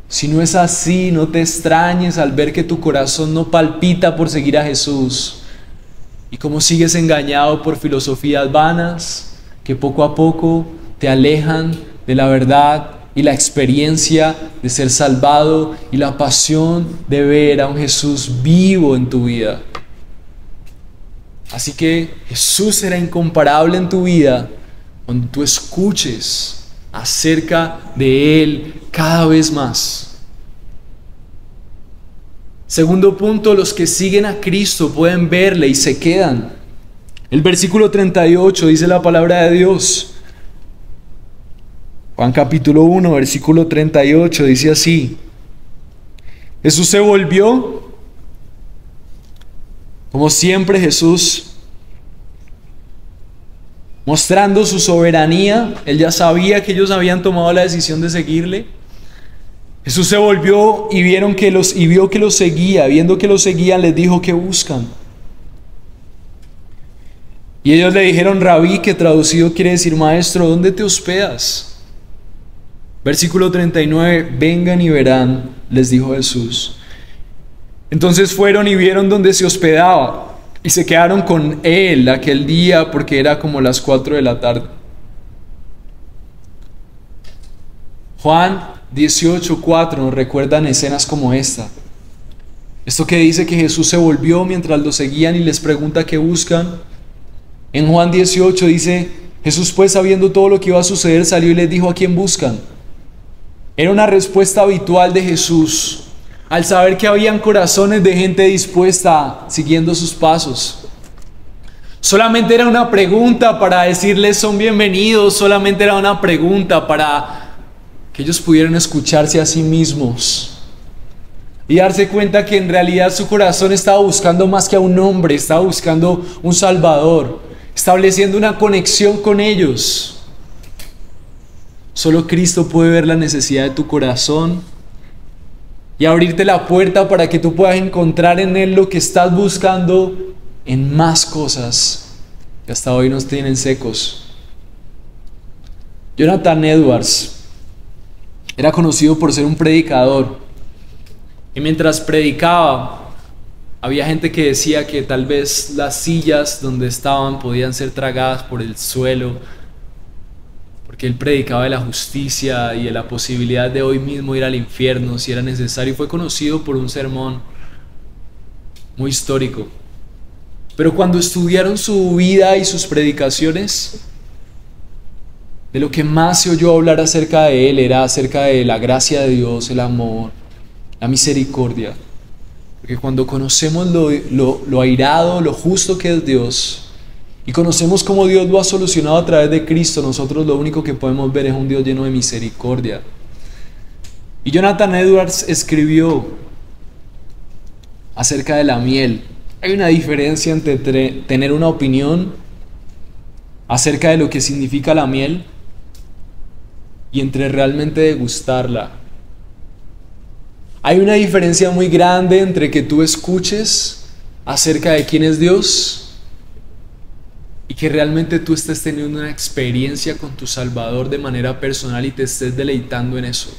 S1: Si no es así, no te extrañes al ver que tu corazón no palpita por seguir a Jesús y cómo sigues engañado por filosofías vanas que poco a poco te alejan de la verdad y la experiencia de ser salvado y la pasión de ver a un Jesús vivo en tu vida. Así que Jesús será incomparable en tu vida cuando tú escuches acerca de Él cada vez más. Segundo punto, los que siguen a Cristo pueden verle y se quedan. El versículo 38 dice la palabra de Dios. Juan capítulo 1, versículo 38 dice así: Jesús se volvió, como siempre Jesús, mostrando su soberanía. Él ya sabía que ellos habían tomado la decisión de seguirle. Jesús se volvió y vio que los seguía. Viendo que los seguían, les dijo: ¿qué buscan? Y ellos le dijeron: Rabí, que traducido quiere decir maestro, ¿dónde te hospedas? Versículo 39, vengan y verán, les dijo Jesús. Entonces fueron y vieron dónde se hospedaba, y se quedaron con él aquel día, porque era como las 4 de la tarde. Juan 18:4 nos recuerdan escenas como esta. Esto que dice que Jesús se volvió mientras lo seguían y les pregunta qué buscan. En Juan 18 dice: Jesús, pues, sabiendo todo lo que iba a suceder, salió y les dijo: ¿a quién buscan? Era una respuesta habitual de Jesús al saber que habían corazones de gente dispuesta siguiendo sus pasos. Solamente era una pregunta para decirles son bienvenidos, solamente era una pregunta para que ellos pudieran escucharse a sí mismos y darse cuenta que en realidad su corazón estaba buscando más que a un hombre, estaba buscando un Salvador, estableciendo una conexión con ellos. Solo Cristo puede ver la necesidad de tu corazón y abrirte la puerta para que tú puedas encontrar en Él lo que estás buscando en más cosas que hasta hoy nos tienen secos. Jonathan Edwards era conocido por ser un predicador, y mientras predicaba había gente que decía que tal vez las sillas donde estaban podían ser tragadas por el suelo, porque él predicaba de la justicia y de la posibilidad de hoy mismo ir al infierno si era necesario. Fue conocido por un sermón muy histórico. Pero cuando estudiaron su vida y sus predicaciones, de lo que más se oyó hablar acerca de él era acerca de la gracia de Dios, el amor, la misericordia. Porque cuando conocemos lo airado, lo justo que es Dios, y conocemos cómo Dios lo ha solucionado a través de Cristo, nosotros lo único que podemos ver es un Dios lleno de misericordia. Y Jonathan Edwards escribió acerca de la miel. Hay una diferencia entre tener una opinión acerca de lo que significa la miel y entre realmente degustarla. Hay una diferencia muy grande entre que tú escuches acerca de quién es Dios y que realmente tú estés teniendo una experiencia con tu Salvador de manera personal y te estés deleitando en eso.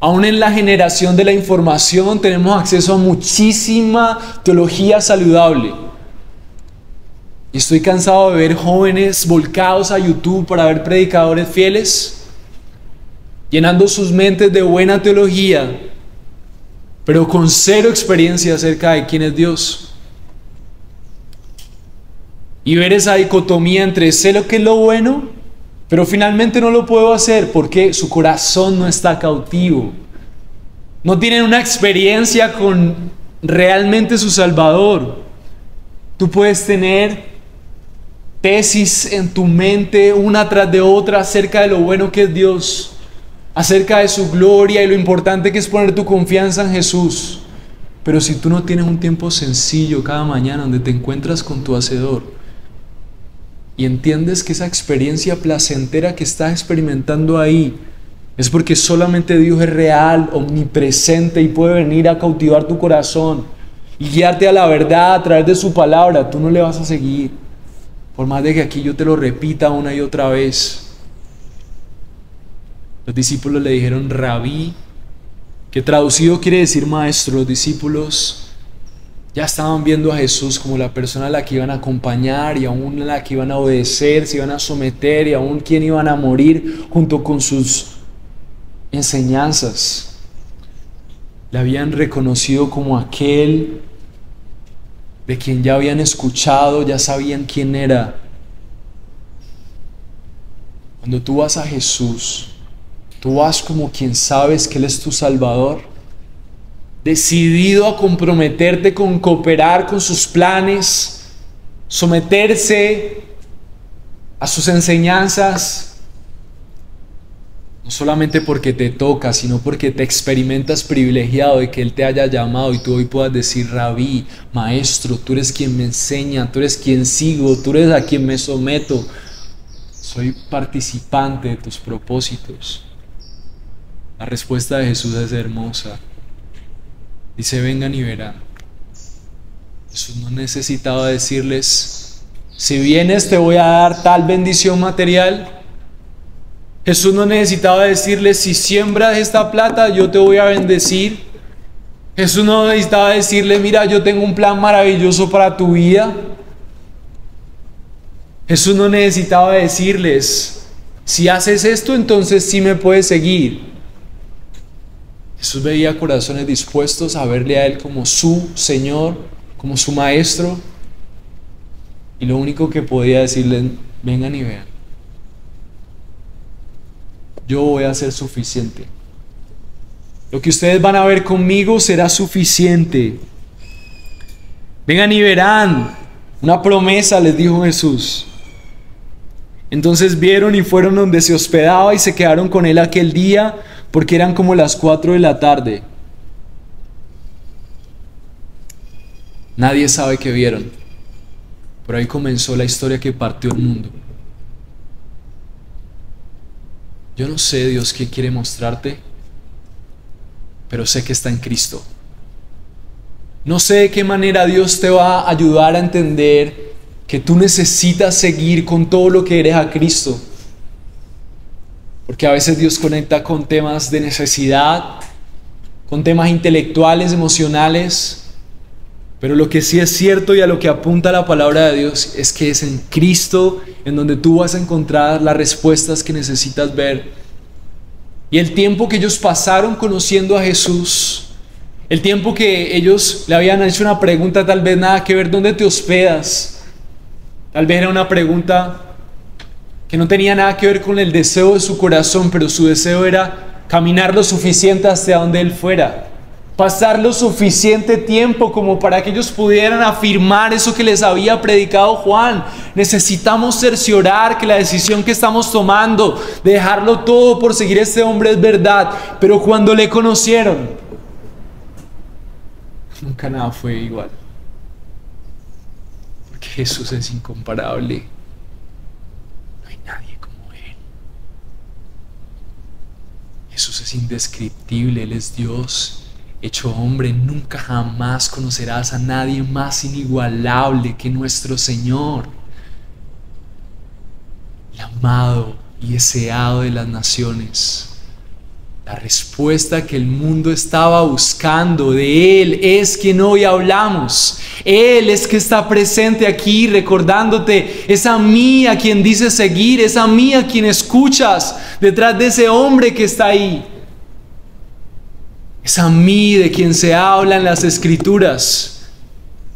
S1: Aún en la generación de la información tenemos acceso a muchísima teología saludable. Y estoy cansado de ver jóvenes volcados a YouTube para ver predicadores fieles, llenando sus mentes de buena teología, pero con cero experiencia acerca de quién es Dios. Y ver esa dicotomía entre sé lo que es lo bueno, pero finalmente no lo puedo hacer porque su corazón no está cautivo. No tienen una experiencia con realmente su Salvador. Tú puedes tener tesis en tu mente una tras de otra acerca de lo bueno que es Dios, acerca de su gloria y lo importante que es poner tu confianza en Jesús. Pero si tú no tienes un tiempo sencillo cada mañana donde te encuentras con tu Hacedor y entiendes que esa experiencia placentera que estás experimentando ahí es porque solamente Dios es real, omnipresente y puede venir a cautivar tu corazón y guiarte a la verdad a través de su palabra, tú no le vas a seguir, por más de que aquí yo te lo repita una y otra vez. Los discípulos le dijeron Rabí, que traducido quiere decir maestro. Los discípulos ya estaban viendo a Jesús como la persona a la que iban a acompañar y aún a la que iban a obedecer, se iban a someter y aún quien iban a morir junto con sus enseñanzas. Le habían reconocido como aquel de quien ya habían escuchado, ya sabían quién era. Cuando tú vas a Jesús, tú vas como quien sabes que Él es tu Salvador, decidido a comprometerte con cooperar con sus planes, someterse a sus enseñanzas, no solamente porque te toca, sino porque te experimentas privilegiado de que Él te haya llamado y tú hoy puedas decir: Rabí, maestro, tú eres quien me enseña, tú eres quien sigo, tú eres a quien me someto. Soy participante de tus propósitos. La respuesta de Jesús es hermosa. Dice: vengan y verán. Jesús no necesitaba decirles: si vienes te voy a dar tal bendición material. Jesús no necesitaba decirles: si siembras esta plata yo te voy a bendecir. Jesús no necesitaba decirle: mira, yo tengo un plan maravilloso para tu vida. Jesús no necesitaba decirles: si haces esto entonces sí me puedes seguir. Jesús veía corazones dispuestos a verle a Él como su Señor, como su Maestro, y lo único que podía decirles: vengan y vean. Yo voy a ser suficiente. Lo que ustedes van a ver conmigo será suficiente. Vengan y verán. Una promesa les dijo Jesús. Entonces vieron y fueron donde se hospedaba y se quedaron con Él aquel día, porque eran como las 4 de la tarde. Nadie sabe qué vieron, pero ahí comenzó la historia que partió el mundo. Yo no sé, Dios, qué quiere mostrarte, pero sé que está en Cristo. No sé de qué manera Dios te va a ayudar a entender que tú necesitas seguir con todo lo que eres a Cristo. Porque a veces Dios conecta con temas de necesidad, con temas intelectuales, emocionales. Pero lo que sí es cierto y a lo que apunta la palabra de Dios es que es en Cristo en donde tú vas a encontrar las respuestas que necesitas ver. Y el tiempo que ellos pasaron conociendo a Jesús, el tiempo que ellos le habían hecho una pregunta tal vez nada que ver: ¿dónde te hospedas? Tal vez era una pregunta que no tenía nada que ver con el deseo de su corazón, pero su deseo era caminar lo suficiente hasta donde Él fuera. Pasar lo suficiente tiempo como para que ellos pudieran afirmar eso que les había predicado Juan. Necesitamos cerciorar que la decisión que estamos tomando de dejarlo todo por seguir a este hombre es verdad. Pero cuando le conocieron, nunca nada fue igual. Porque Jesús es incomparable. No hay nadie como Él. Jesús es indescriptible, Él es Dios hecho hombre. Nunca jamás conocerás a nadie más inigualable que nuestro Señor, el amado y deseado de las naciones. La respuesta que el mundo estaba buscando de Él es quien hoy hablamos. Él es que está presente aquí recordándote: es a mí a quien dices seguir, es a mí a quien escuchas detrás de ese hombre que está ahí. Es a mí de quien se habla en las Escrituras.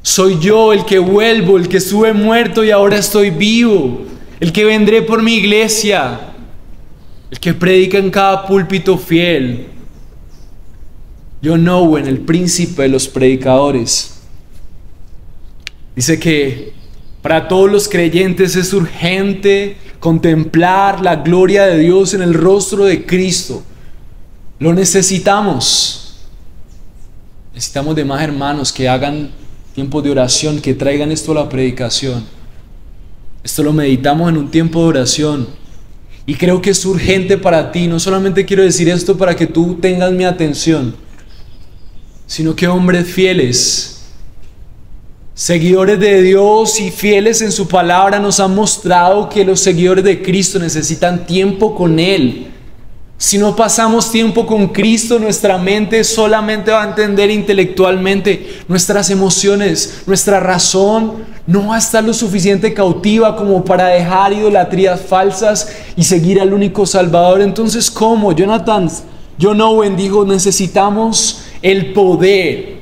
S1: Soy yo el que vuelvo, el que estuve muerto y ahora estoy vivo, el que vendré por mi iglesia, el que predica en cada púlpito fiel. John Owen, el príncipe de los predicadores, dice que para todos los creyentes es urgente contemplar la gloria de Dios en el rostro de Cristo. Lo necesitamos. Necesitamos de más hermanos que hagan tiempos de oración, que traigan esto a la predicación. Esto lo meditamos en un tiempo de oración. Y creo que es urgente para ti. No solamente quiero decir esto para que tú tengas mi atención, sino que hombres fieles, seguidores de Dios y fieles en su palabra, nos han mostrado que los seguidores de Cristo necesitan tiempo con Él. Si no pasamos tiempo con Cristo, nuestra mente solamente va a entender intelectualmente. Nuestras emociones, nuestra razón no va a estar lo suficiente cautiva como para dejar idolatrías falsas y seguir al único Salvador. Entonces, ¿cómo? John Owen dijo: necesitamos el poder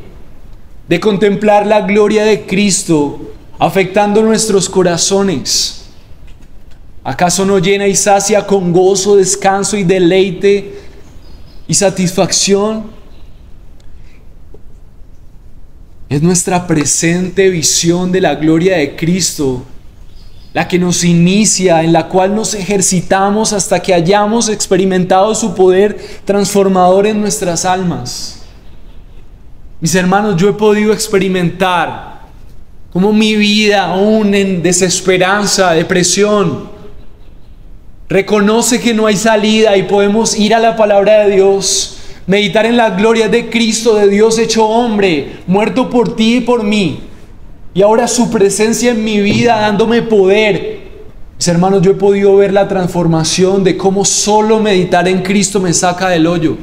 S1: de contemplar la gloria de Cristo afectando nuestros corazones. ¿Acaso no llena y sacia con gozo, descanso y deleite y satisfacción? Es nuestra presente visión de la gloria de Cristo la que nos inicia, en la cual nos ejercitamos hasta que hayamos experimentado su poder transformador en nuestras almas. Mis hermanos, yo he podido experimentar cómo mi vida, aún en desesperanza, depresión, reconoce que no hay salida y podemos ir a la palabra de Dios, meditar en la gloria de Cristo, de Dios hecho hombre, muerto por ti y por mí. Y ahora su presencia en mi vida dándome poder. Mis hermanos, yo he podido ver la transformación de cómo solo meditar en Cristo me saca del hoyo.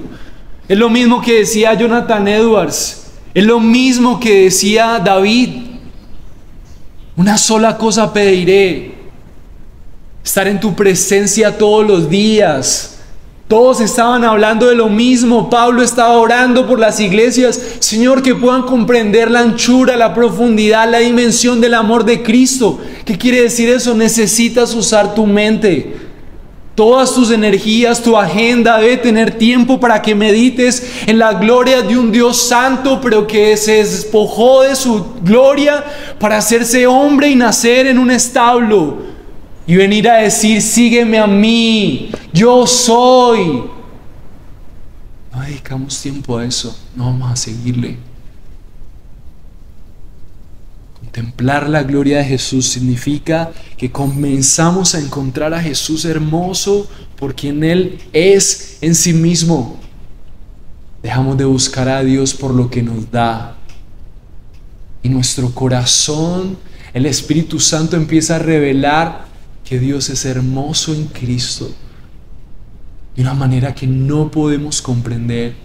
S1: Es lo mismo que decía Jonathan Edwards. Es lo mismo que decía David. Una sola cosa pediré: estar en tu presencia todos los días. Todos estaban hablando de lo mismo. Pablo estaba orando por las iglesias. Señor, que puedan comprender la anchura, la profundidad, la dimensión del amor de Cristo. ¿Qué quiere decir eso? Necesitas usar tu mente. Todas tus energías, tu agenda debe tener tiempo para que medites en la gloria de un Dios santo, pero que se despojó de su gloria para hacerse hombre y nacer en un establo. Y venir a decir: sígueme a mí, yo soy. No dedicamos tiempo a eso, no vamos a seguirle. Contemplar la gloria de Jesús significa que comenzamos a encontrar a Jesús hermoso por quien Él es en sí mismo. Dejamos de buscar a Dios por lo que nos da. Y nuestro corazón, el Espíritu Santo empieza a revelar que Dios es hermoso en Cristo de una manera que no podemos comprender.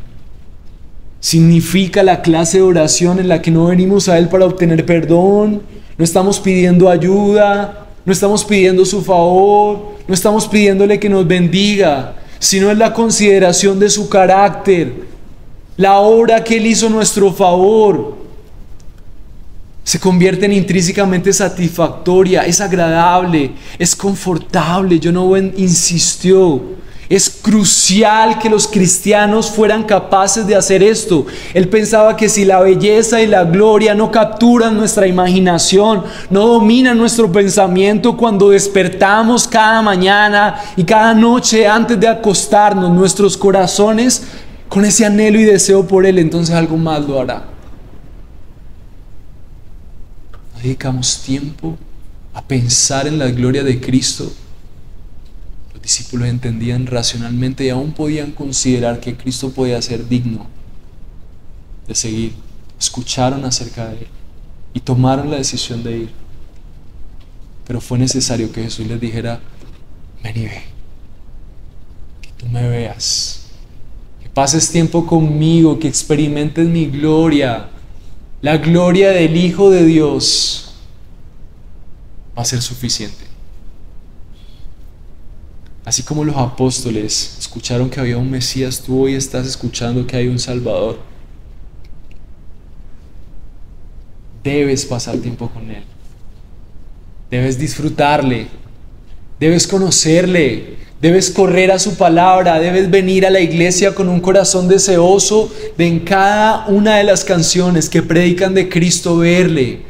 S1: Significa la clase de oración en la que no venimos a Él para obtener perdón, no estamos pidiendo ayuda, no estamos pidiendo su favor, no estamos pidiéndole que nos bendiga, sino es la consideración de su carácter, la obra que Él hizo a nuestro favor. Se convierte en intrínsecamente satisfactoria, es agradable, es confortable. John Owen insistió: es crucial que los cristianos fueran capaces de hacer esto. Él pensaba que si la belleza y la gloria no capturan nuestra imaginación, no dominan nuestro pensamiento cuando despertamos cada mañana y cada noche antes de acostarnos, nuestros corazones con ese anhelo y deseo por Él, entonces algo más lo hará. Dedicamos tiempo a pensar en la gloria de Cristo. Los discípulos entendían racionalmente y aún podían considerar que Cristo podía ser digno de seguir. Escucharon acerca de Él y tomaron la decisión de ir. Pero fue necesario que Jesús les dijera: ven y ve, que tú me veas, que pases tiempo conmigo, que experimentes mi gloria. La gloria del Hijo de Dios va a ser suficiente. Así como los apóstoles escucharon que había un Mesías, tú hoy estás escuchando que hay un Salvador. Debes pasar tiempo con Él. Debes disfrutarle. Debes conocerle. Debes correr a su palabra, debes venir a la iglesia con un corazón deseoso de en cada una de las canciones que predican de Cristo verle.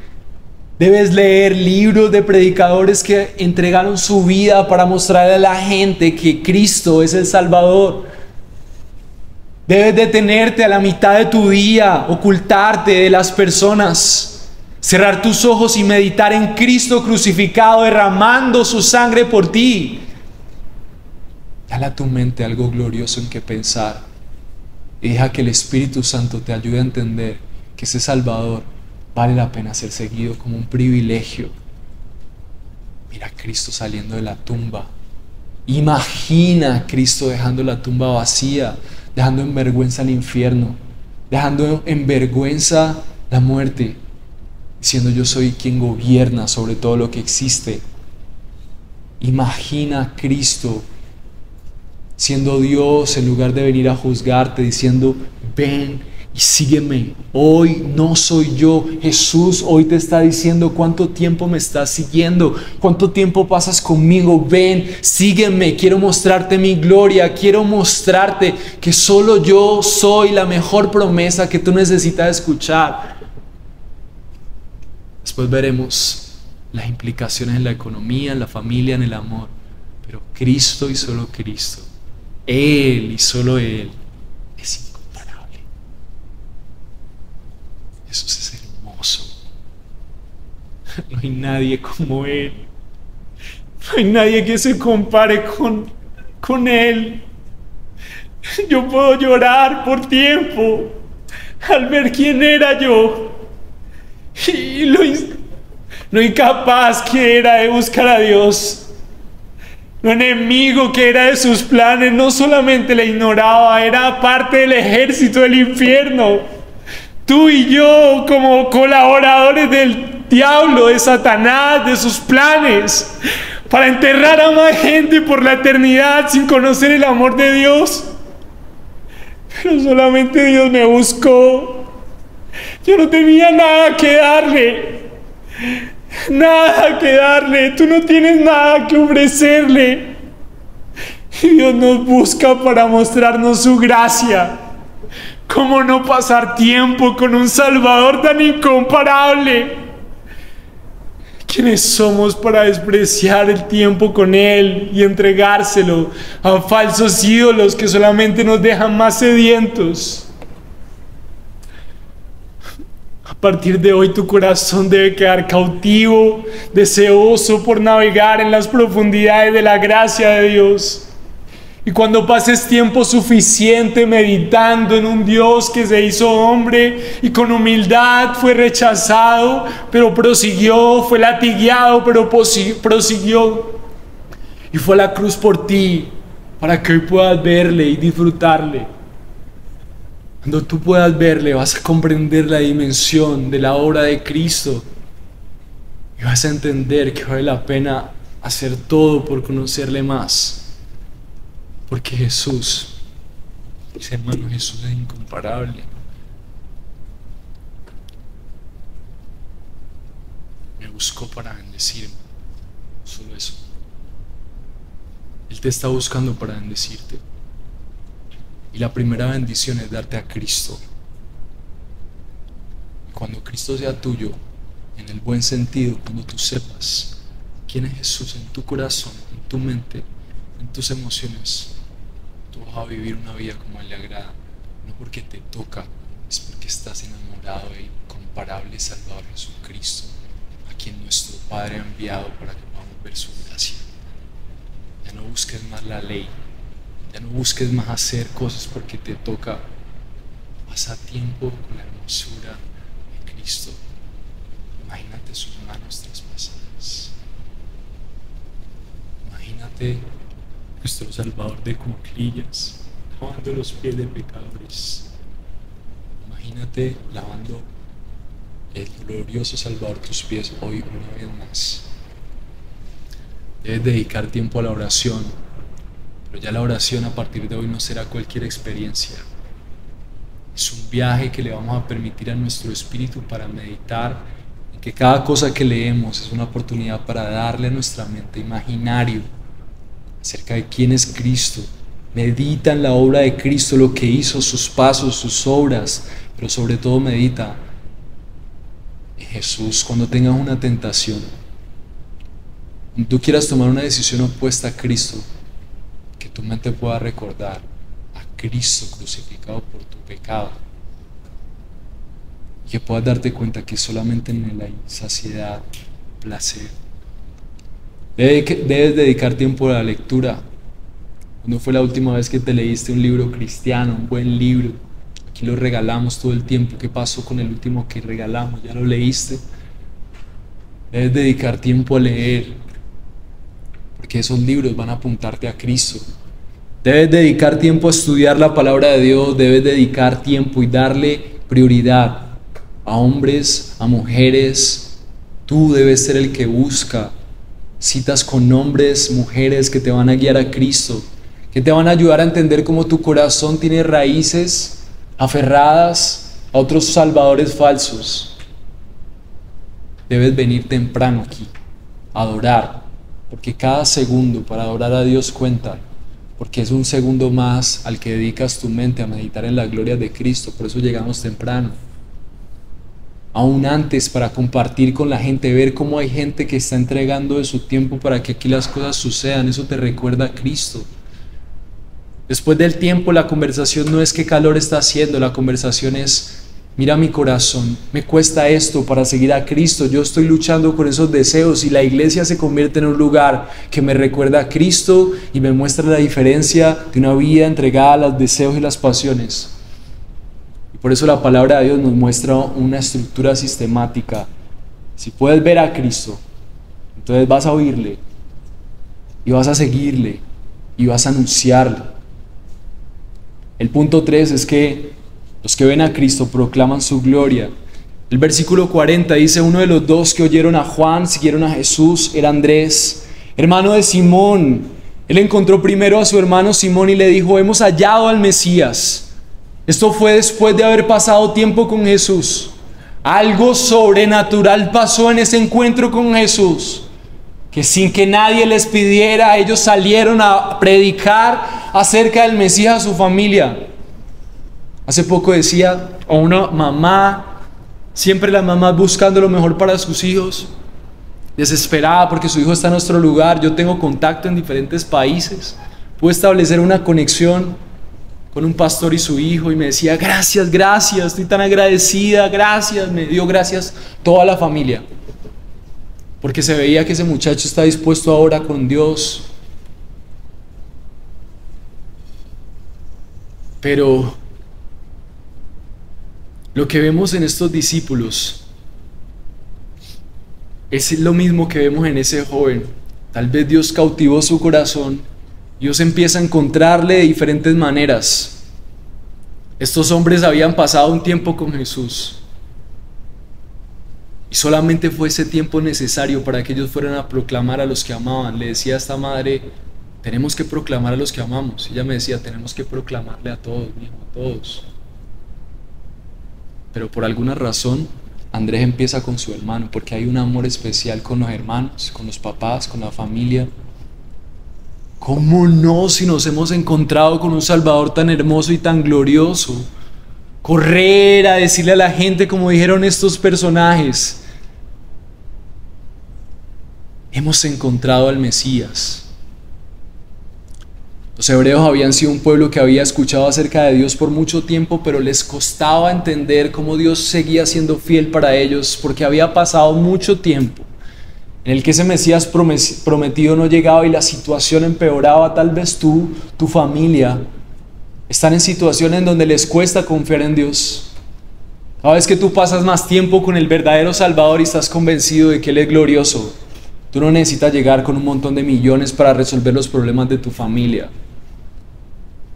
S1: Debes leer libros de predicadores que entregaron su vida para mostrarle a la gente que Cristo es el Salvador. Debes detenerte a la mitad de tu día, ocultarte de las personas, cerrar tus ojos y meditar en Cristo crucificado, derramando su sangre por ti. Dale a tu mente algo glorioso en que pensar y deja que el Espíritu Santo te ayude a entender que ese Salvador vale la pena ser seguido como un privilegio. Mira a Cristo saliendo de la tumba. Imagina a Cristo dejando la tumba vacía, dejando en vergüenza el infierno, dejando en vergüenza la muerte, diciendo: yo soy quien gobierna sobre todo lo que existe. Imagina a Cristo siendo Dios en lugar de venir a juzgarte, diciendo: ven y sígueme. Hoy no soy yo. Jesús hoy te está diciendo: ¿cuánto tiempo me estás siguiendo? ¿Cuánto tiempo pasas conmigo? Ven, sígueme. Quiero mostrarte mi gloria. Quiero mostrarte que solo yo soy la mejor promesa que tú necesitas escuchar. Después veremos las implicaciones en la economía, en la familia, en el amor. Pero Cristo y solo Cristo, Él y solo Él, es incomparable. Jesús es hermoso. No hay nadie como Él. No hay nadie que se compare con Él. Yo puedo llorar por tiempo al ver quién era yo y lo incapaz que era de buscar a Dios. Lo enemigo que era de sus planes. No solamente le ignoraba, era parte del ejército del infierno. Tú y yo, como colaboradores del diablo, de Satanás, de sus planes, para enterrar a más gente por la eternidad sin conocer el amor de Dios. Pero solamente Dios me buscó. Yo no tenía nada que darle. Nada que darle. Tú no tienes nada que ofrecerle. Y Dios nos busca para mostrarnos su gracia. ¿Cómo no pasar tiempo con un Salvador tan incomparable? ¿Quiénes somos para despreciar el tiempo con Él y entregárselo a falsos ídolos que solamente nos dejan más sedientos? A partir de hoy tu corazón debe quedar cautivo, deseoso por navegar en las profundidades de la gracia de Dios. Y cuando pases tiempo suficiente meditando en un Dios que se hizo hombre y con humildad fue rechazado, pero prosiguió, fue latigueado, pero prosiguió, y fue a la cruz por ti, para que hoy puedas verle y disfrutarle. Cuando tú puedas verle, vas a comprender la dimensión de la obra de Cristo y vas a entender que vale la pena hacer todo por conocerle más. Porque Jesús, mis hermanos, Jesús es incomparable. Me buscó para bendecirme. Solo eso. Él te está buscando para bendecirte. Y la primera bendición es darte a Cristo. Y cuando Cristo sea tuyo, en el buen sentido, cuando tú sepas quién es Jesús en tu corazón, en tu mente, en tus emociones, tú vas a vivir una vida como a Él le agrada. No porque te toca, es porque estás enamorado del incomparable Salvador Jesucristo, a quien nuestro Padre ha enviado para que podamos ver su gracia. Ya no busques más la ley. Ya no busques más hacer cosas porque te toca. Pasa tiempo con la hermosura de Cristo. Imagínate sus manos traspasadas. Imagínate nuestro Salvador de cuclillas, lavando los pies de pecadores. Imagínate lavando el glorioso Salvador tus pies hoy una vez más. Debes dedicar tiempo a la oración. Pero ya la oración a partir de hoy no será cualquier experiencia. Es un viaje que le vamos a permitir a nuestro espíritu para meditar en que cada cosa que leemos es una oportunidad para darle a nuestra mente imaginario acerca de quién es Cristo. Medita en la obra de Cristo, lo que hizo, sus pasos, sus obras, pero sobre todo medita en Jesús. Cuando tengas una tentación, cuando tú quieras tomar una decisión opuesta a Cristo, que tu mente pueda recordar a Cristo crucificado por tu pecado y que puedas darte cuenta que solamente en Él hay saciedad, placer. Debes dedicar tiempo a la lectura. ¿Cuándo fue la última vez que te leíste un libro cristiano, un buen libro? Aquí lo regalamos todo el tiempo. ¿Qué pasó con el último que regalamos? ¿Ya lo leíste? Debes dedicar tiempo a leer, porque esos libros van a apuntarte a Cristo. Debes dedicar tiempo a estudiar la palabra de Dios. Debes dedicar tiempo y darle prioridad a hombres, a mujeres. Tú debes ser el que busca citas con hombres, mujeres que te van a guiar a Cristo, que te van a ayudar a entender cómo tu corazón tiene raíces aferradas a otros salvadores falsos, debes venir temprano aquí, a adorar, porque cada segundo para adorar a Dios cuenta, porque es un segundo más al que dedicas tu mente a meditar en la gloria de Cristo. Por eso llegamos temprano. Aún antes, para compartir con la gente, ver cómo hay gente que está entregando de su tiempo para que aquí las cosas sucedan. Eso te recuerda a Cristo. Después del tiempo, la conversación no es qué calor está haciendo, la conversación es: mira mi corazón, me cuesta esto para seguir a Cristo, yo estoy luchando con esos deseos, y la iglesia se convierte en un lugar que me recuerda a Cristo y me muestra la diferencia de una vida entregada a los deseos y las pasiones. Y por eso la palabra de Dios nos muestra una estructura sistemática. Si puedes ver a Cristo, entonces vas a oírle y vas a seguirle y vas a anunciarle. El punto 3 es que los que ven a Cristo proclaman su gloria. El versículo 40 dice: uno de los dos que oyeron a Juan, siguieron a Jesús, era Andrés, hermano de Simón. Él encontró primero a su hermano Simón y le dijo: hemos hallado al Mesías. Esto fue después de haber pasado tiempo con Jesús. Algo sobrenatural pasó en ese encuentro con Jesús, que sin que nadie les pidiera, ellos salieron a predicar acerca del Mesías a su familia. Hace poco decía a una mamá, siempre la mamá buscando lo mejor para sus hijos, desesperada porque su hijo está en nuestro lugar. Yo tengo contacto en diferentes países, pude establecer una conexión con un pastor y su hijo, y me decía: gracias, gracias, estoy tan agradecida, gracias. Me dio gracias toda la familia, porque se veía que ese muchacho está dispuesto ahora con Dios. Pero lo que vemos en estos discípulos es lo mismo que vemos en ese joven. Tal vez Dios cautivó su corazón, Dios empieza a encontrarle de diferentes maneras. Estos hombres habían pasado un tiempo con Jesús, y solamente fue ese tiempo necesario para que ellos fueran a proclamar a los que amaban. Le decía a esta madre: tenemos que proclamar a los que amamos. Y ella me decía: tenemos que proclamarle a todos, mijo, a todos. Pero por alguna razón Andrés empieza con su hermano, porque hay un amor especial con los hermanos, con los papás, con la familia. ¿Cómo no, si nos hemos encontrado con un Salvador tan hermoso y tan glorioso? Correr a decirle a la gente, como dijeron estos personajes: hemos encontrado al Mesías. Los hebreos habían sido un pueblo que había escuchado acerca de Dios por mucho tiempo, pero les costaba entender cómo Dios seguía siendo fiel para ellos, porque había pasado mucho tiempo en el que ese Mesías prometido no llegaba y la situación empeoraba. Tal vez tú, tu familia, están en situaciones en donde les cuesta confiar en Dios. Cada vez que tú pasas más tiempo con el verdadero Salvador y estás convencido de que Él es glorioso, tú no necesitas llegar con un montón de millones para resolver los problemas de tu familia.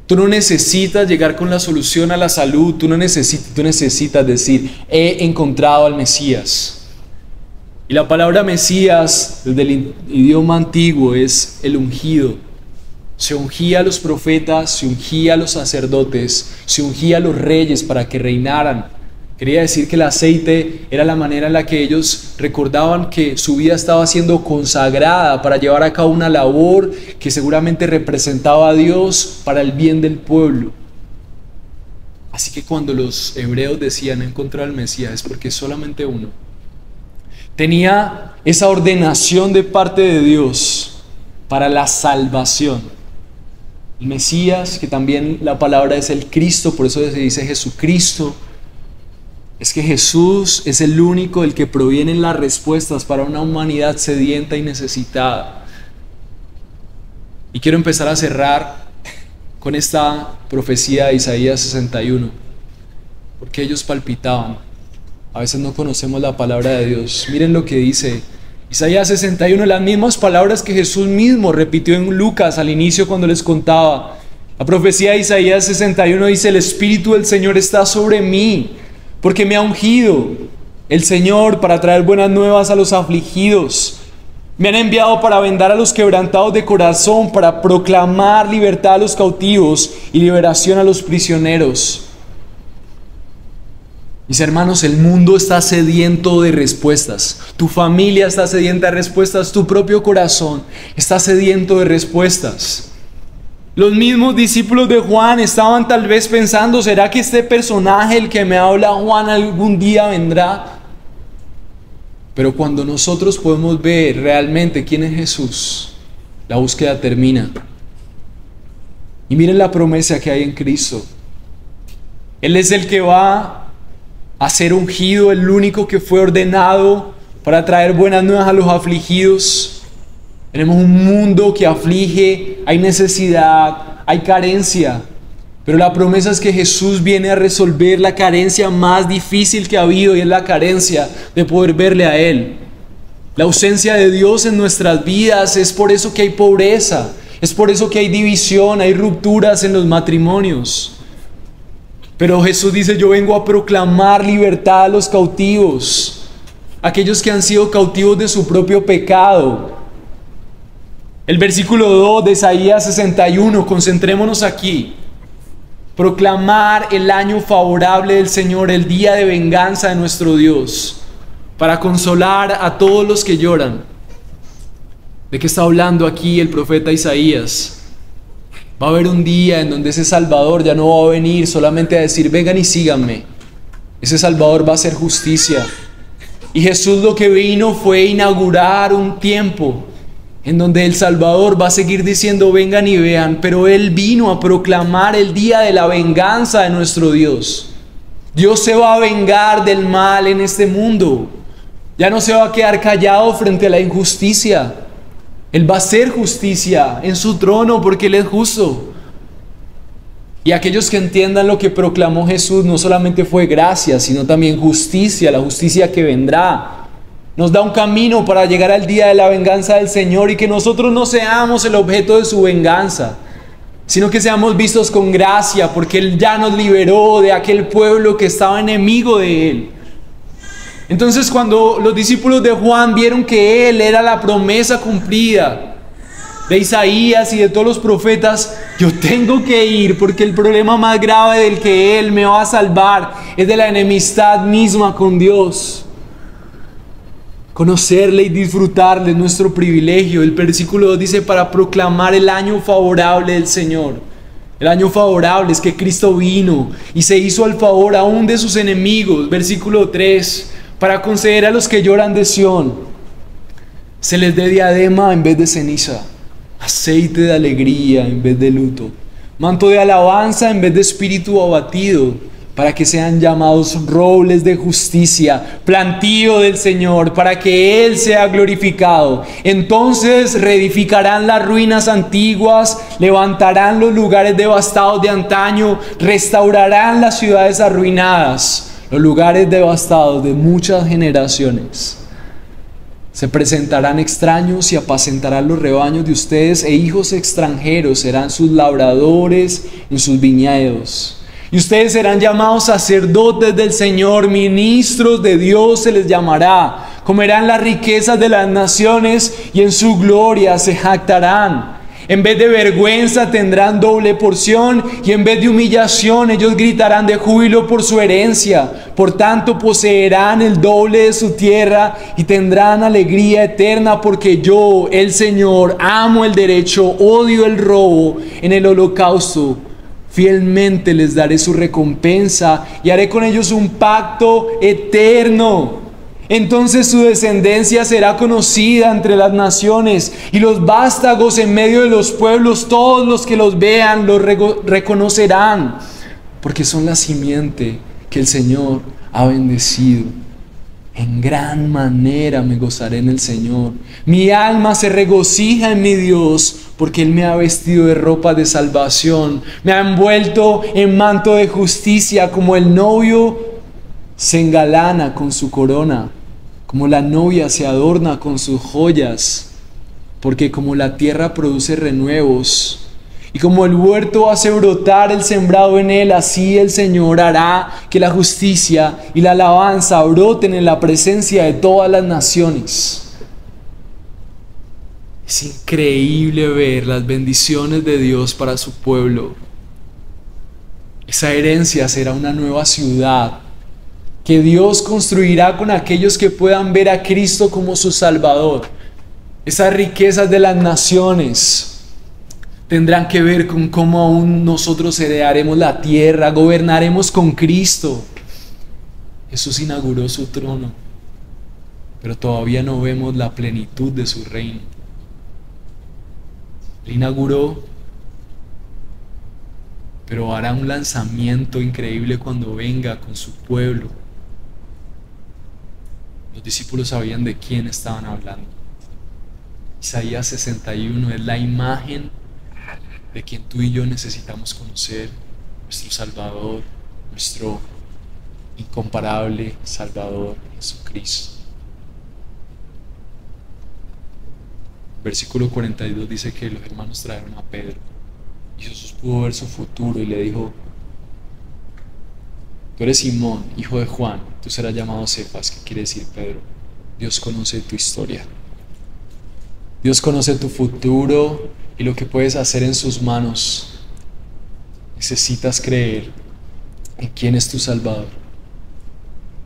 S1: Tú no necesitas llegar con la solución a la salud. Tú necesitas decir: he encontrado al Mesías. Y la palabra Mesías, desde el idioma antiguo, es el ungido. Se ungía a los profetas, se ungía a los sacerdotes, se ungía a los reyes para que reinaran. Quería decir que el aceite era la manera en la que ellos recordaban que su vida estaba siendo consagrada para llevar a cabo una labor que seguramente representaba a Dios para el bien del pueblo. Así que cuando los hebreos decían encontrar al Mesías, es porque solamente uno tenía esa ordenación de parte de Dios para la salvación. El Mesías, que también la palabra es el Cristo, por eso se dice Jesucristo. Es que Jesús es el único del que provienen las respuestas para una humanidad sedienta y necesitada. Y quiero empezar a cerrar con esta profecía de Isaías 61, porque ellos palpitaban. A veces no conocemos la palabra de Dios. Miren lo que dice Isaías 61, las mismas palabras que Jesús mismo repitió en Lucas al inicio cuando les contaba. La profecía de Isaías 61 dice: el Espíritu del Señor está sobre mí, porque me ha ungido el Señor para traer buenas nuevas a los afligidos. Me han enviado para vendar a los quebrantados de corazón, para proclamar libertad a los cautivos y liberación a los prisioneros. Mis hermanos, el mundo está sediento de respuestas. Tu familia está sedienta de respuestas. Tu propio corazón está sediento de respuestas. Los mismos discípulos de Juan estaban tal vez pensando, ¿será que este personaje, el que me habla Juan, algún día vendrá? Pero cuando nosotros podemos ver realmente quién es Jesús, la búsqueda termina. Y miren la promesa que hay en Cristo. Él es el que va a ser ungido, el único que fue ordenado para traer buenas nuevas a los afligidos. Tenemos un mundo que aflige, hay necesidad, hay carencia. Pero la promesa es que Jesús viene a resolver la carencia más difícil que ha habido, y es la carencia de poder verle a Él. La ausencia de Dios en nuestras vidas es por eso que hay pobreza, es por eso que hay división, hay rupturas en los matrimonios. Pero Jesús dice, yo vengo a proclamar libertad a los cautivos, aquellos que han sido cautivos de su propio pecado. El versículo 2 de Isaías 61, concentrémonos aquí. Proclamar el año favorable del Señor, el día de venganza de nuestro Dios, para consolar a todos los que lloran. ¿De qué está hablando aquí el profeta Isaías? Va a haber un día en donde ese Salvador ya no va a venir solamente a decir, vengan y síganme. Ese Salvador va a hacer justicia. Y Jesús lo que vino fue inaugurar un tiempo en donde el Salvador va a seguir diciendo, vengan y vean, pero Él vino a proclamar el día de la venganza de nuestro Dios. Dios se va a vengar del mal en este mundo. Ya no se va a quedar callado frente a la injusticia. Él va a hacer justicia en su trono porque Él es justo. Y aquellos que entiendan lo que proclamó Jesús, no solamente fue gracia, sino también justicia, la justicia que vendrá. Nos da un camino para llegar al día de la venganza del Señor, y que nosotros no seamos el objeto de su venganza, sino que seamos vistos con gracia, porque Él ya nos liberó de aquel pueblo que estaba enemigo de Él. Entonces, cuando los discípulos de Juan vieron que Él era la promesa cumplida de Isaías y de todos los profetas, yo tengo que ir, porque el problema más grave del que Él me va a salvar es de la enemistad misma con Dios. Conocerle y disfrutarle es nuestro privilegio. El versículo 2 dice, para proclamar el año favorable del Señor. El año favorable es que Cristo vino y se hizo al favor aún de sus enemigos. Versículo 3, para conceder a los que lloran de Sión, se les dé diadema en vez de ceniza, aceite de alegría en vez de luto, manto de alabanza en vez de espíritu abatido, para que sean llamados robles de justicia, plantío del Señor, para que Él sea glorificado. Entonces reedificarán las ruinas antiguas, levantarán los lugares devastados de antaño, restaurarán las ciudades arruinadas, los lugares devastados de muchas generaciones. Se presentarán extraños y apacentarán los rebaños de ustedes, e hijos extranjeros serán sus labradores en sus viñedos. Y ustedes serán llamados sacerdotes del Señor, ministros de Dios se les llamará. Comerán las riquezas de las naciones y en su gloria se jactarán. En vez de vergüenza tendrán doble porción, y en vez de humillación ellos gritarán de júbilo por su herencia. Por tanto poseerán el doble de su tierra y tendrán alegría eterna, porque yo, el Señor, amo el derecho, odio el robo. En el holocausto fielmente les daré su recompensa y haré con ellos un pacto eterno. Entonces su descendencia será conocida entre las naciones, y los vástagos en medio de los pueblos, todos los que los vean los reconocerán, porque son la simiente que el Señor ha bendecido. En gran manera me gozaré en el Señor. Mi alma se regocija en mi Dios, porque Él me ha vestido de ropa de salvación. Me ha envuelto en manto de justicia, como el novio se engalana con su corona, como la novia se adorna con sus joyas. Porque como la tierra produce renuevos, y como el huerto hace brotar el sembrado en él, así el Señor hará que la justicia y la alabanza broten en la presencia de todas las naciones. Es increíble ver las bendiciones de Dios para su pueblo. Esa herencia será una nueva ciudad, que Dios construirá con aquellos que puedan ver a Cristo como su Salvador. Esas riquezas de las naciones tendrán que ver con cómo aún nosotros heredaremos la tierra, gobernaremos con Cristo. Jesús inauguró su trono, pero todavía no vemos la plenitud de su reino. Él inauguró, pero hará un lanzamiento increíble cuando venga con su pueblo. Los discípulos sabían de quién estaban hablando. Isaías 61 es la imagen de quien tú y yo necesitamos conocer, nuestro Salvador, nuestro incomparable Salvador Jesucristo. Versículo 42 dice que los hermanos trajeron a Pedro y Jesús pudo ver su futuro y le dijo: tú eres Simón, hijo de Juan, tú serás llamado Cefas, que quiere decir Pedro. Dios conoce tu historia, Dios conoce tu futuro y lo que puedes hacer en sus manos. Necesitas creer en quién es tu Salvador.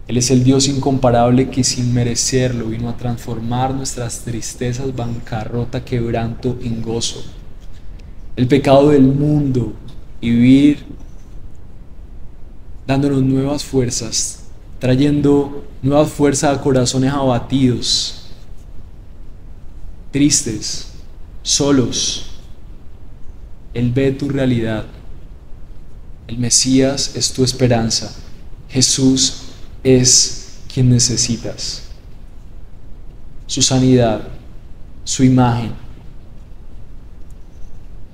S1: Él es el Dios incomparable que sin merecerlo vino a transformar nuestras tristezas, bancarrota, quebranto en gozo. El pecado del mundo y vivir dándonos nuevas fuerzas, trayendo nuevas fuerzas a corazones abatidos, tristes, solos. Él ve tu realidad. El Mesías es tu esperanza. Jesús es quien necesitas. Su sanidad, su imagen,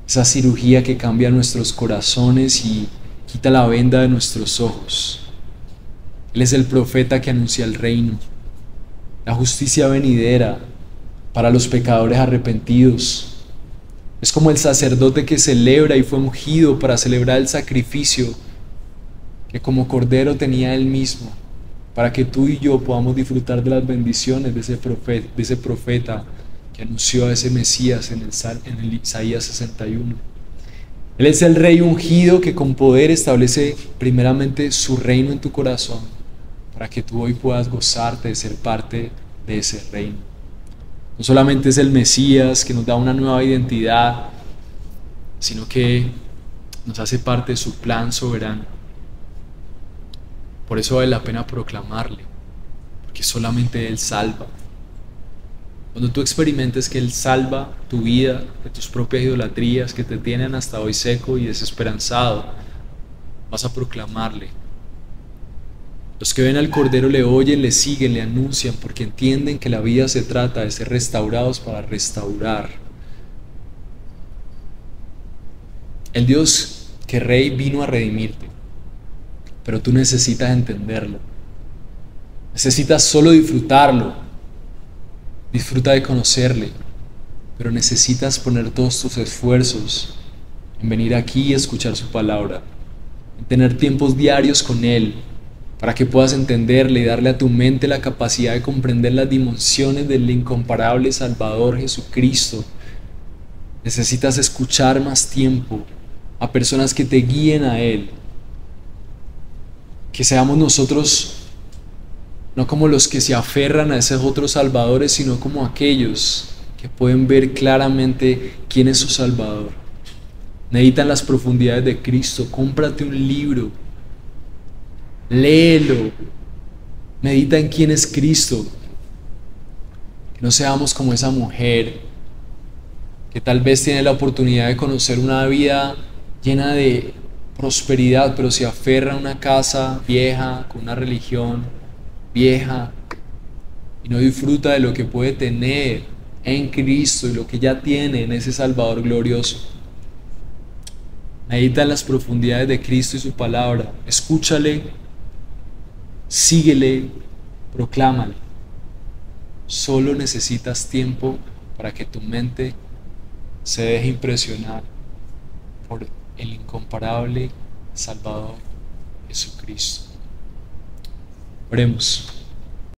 S1: esa cirugía que cambia nuestros corazones y quita la venda de nuestros ojos. Él es el profeta que anuncia el reino, la justicia venidera para los pecadores arrepentidos. Es como el sacerdote que celebra y fue ungido para celebrar el sacrificio que como cordero tenía él mismo, para que tú y yo podamos disfrutar de las bendiciones de ese profeta que anunció a ese Mesías en el Isaías 61. Él es el rey ungido que con poder establece primeramente su reino en tu corazón, para que tú hoy puedas gozarte de ser parte de ese reino. No solamente es el Mesías que nos da una nueva identidad, sino que nos hace parte de su plan soberano. Por eso vale la pena proclamarle, porque solamente Él salva. Cuando tú experimentes que Él salva tu vida de tus propias idolatrías que te tienen hasta hoy seco y desesperanzado, vas a proclamarle. Los que ven al Cordero le oyen, le siguen, le anuncian, porque entienden que la vida se trata de ser restaurados para restaurar. El Dios que Rey vino a redimirte, pero tú necesitas entenderlo. Necesitas solo disfrutarlo. Disfruta de conocerle, pero necesitas poner todos tus esfuerzos en venir aquí y escuchar su palabra, en tener tiempos diarios con Él, para que puedas entenderle y darle a tu mente la capacidad de comprender las dimensiones del incomparable Salvador Jesucristo. Necesitas escuchar más tiempo a personas que te guíen a Él, que seamos nosotros no como los que se aferran a esos otros salvadores, sino como aquellos que pueden ver claramente quién es su Salvador. Meditan las profundidades de Cristo. Cómprate un libro, léelo, medita en quién es Cristo. Que no seamos como esa mujer que tal vez tiene la oportunidad de conocer una vida llena de prosperidad, pero se aferra a una casa vieja, con una religión vieja, y no disfruta de lo que puede tener en Cristo y lo que ya tiene en ese Salvador glorioso. Medita en las profundidades de Cristo y su palabra. Escúchale, síguele, proclámale. Solo necesitas tiempo para que tu mente se deje impresionar por el incomparable Salvador Jesucristo. Oremos.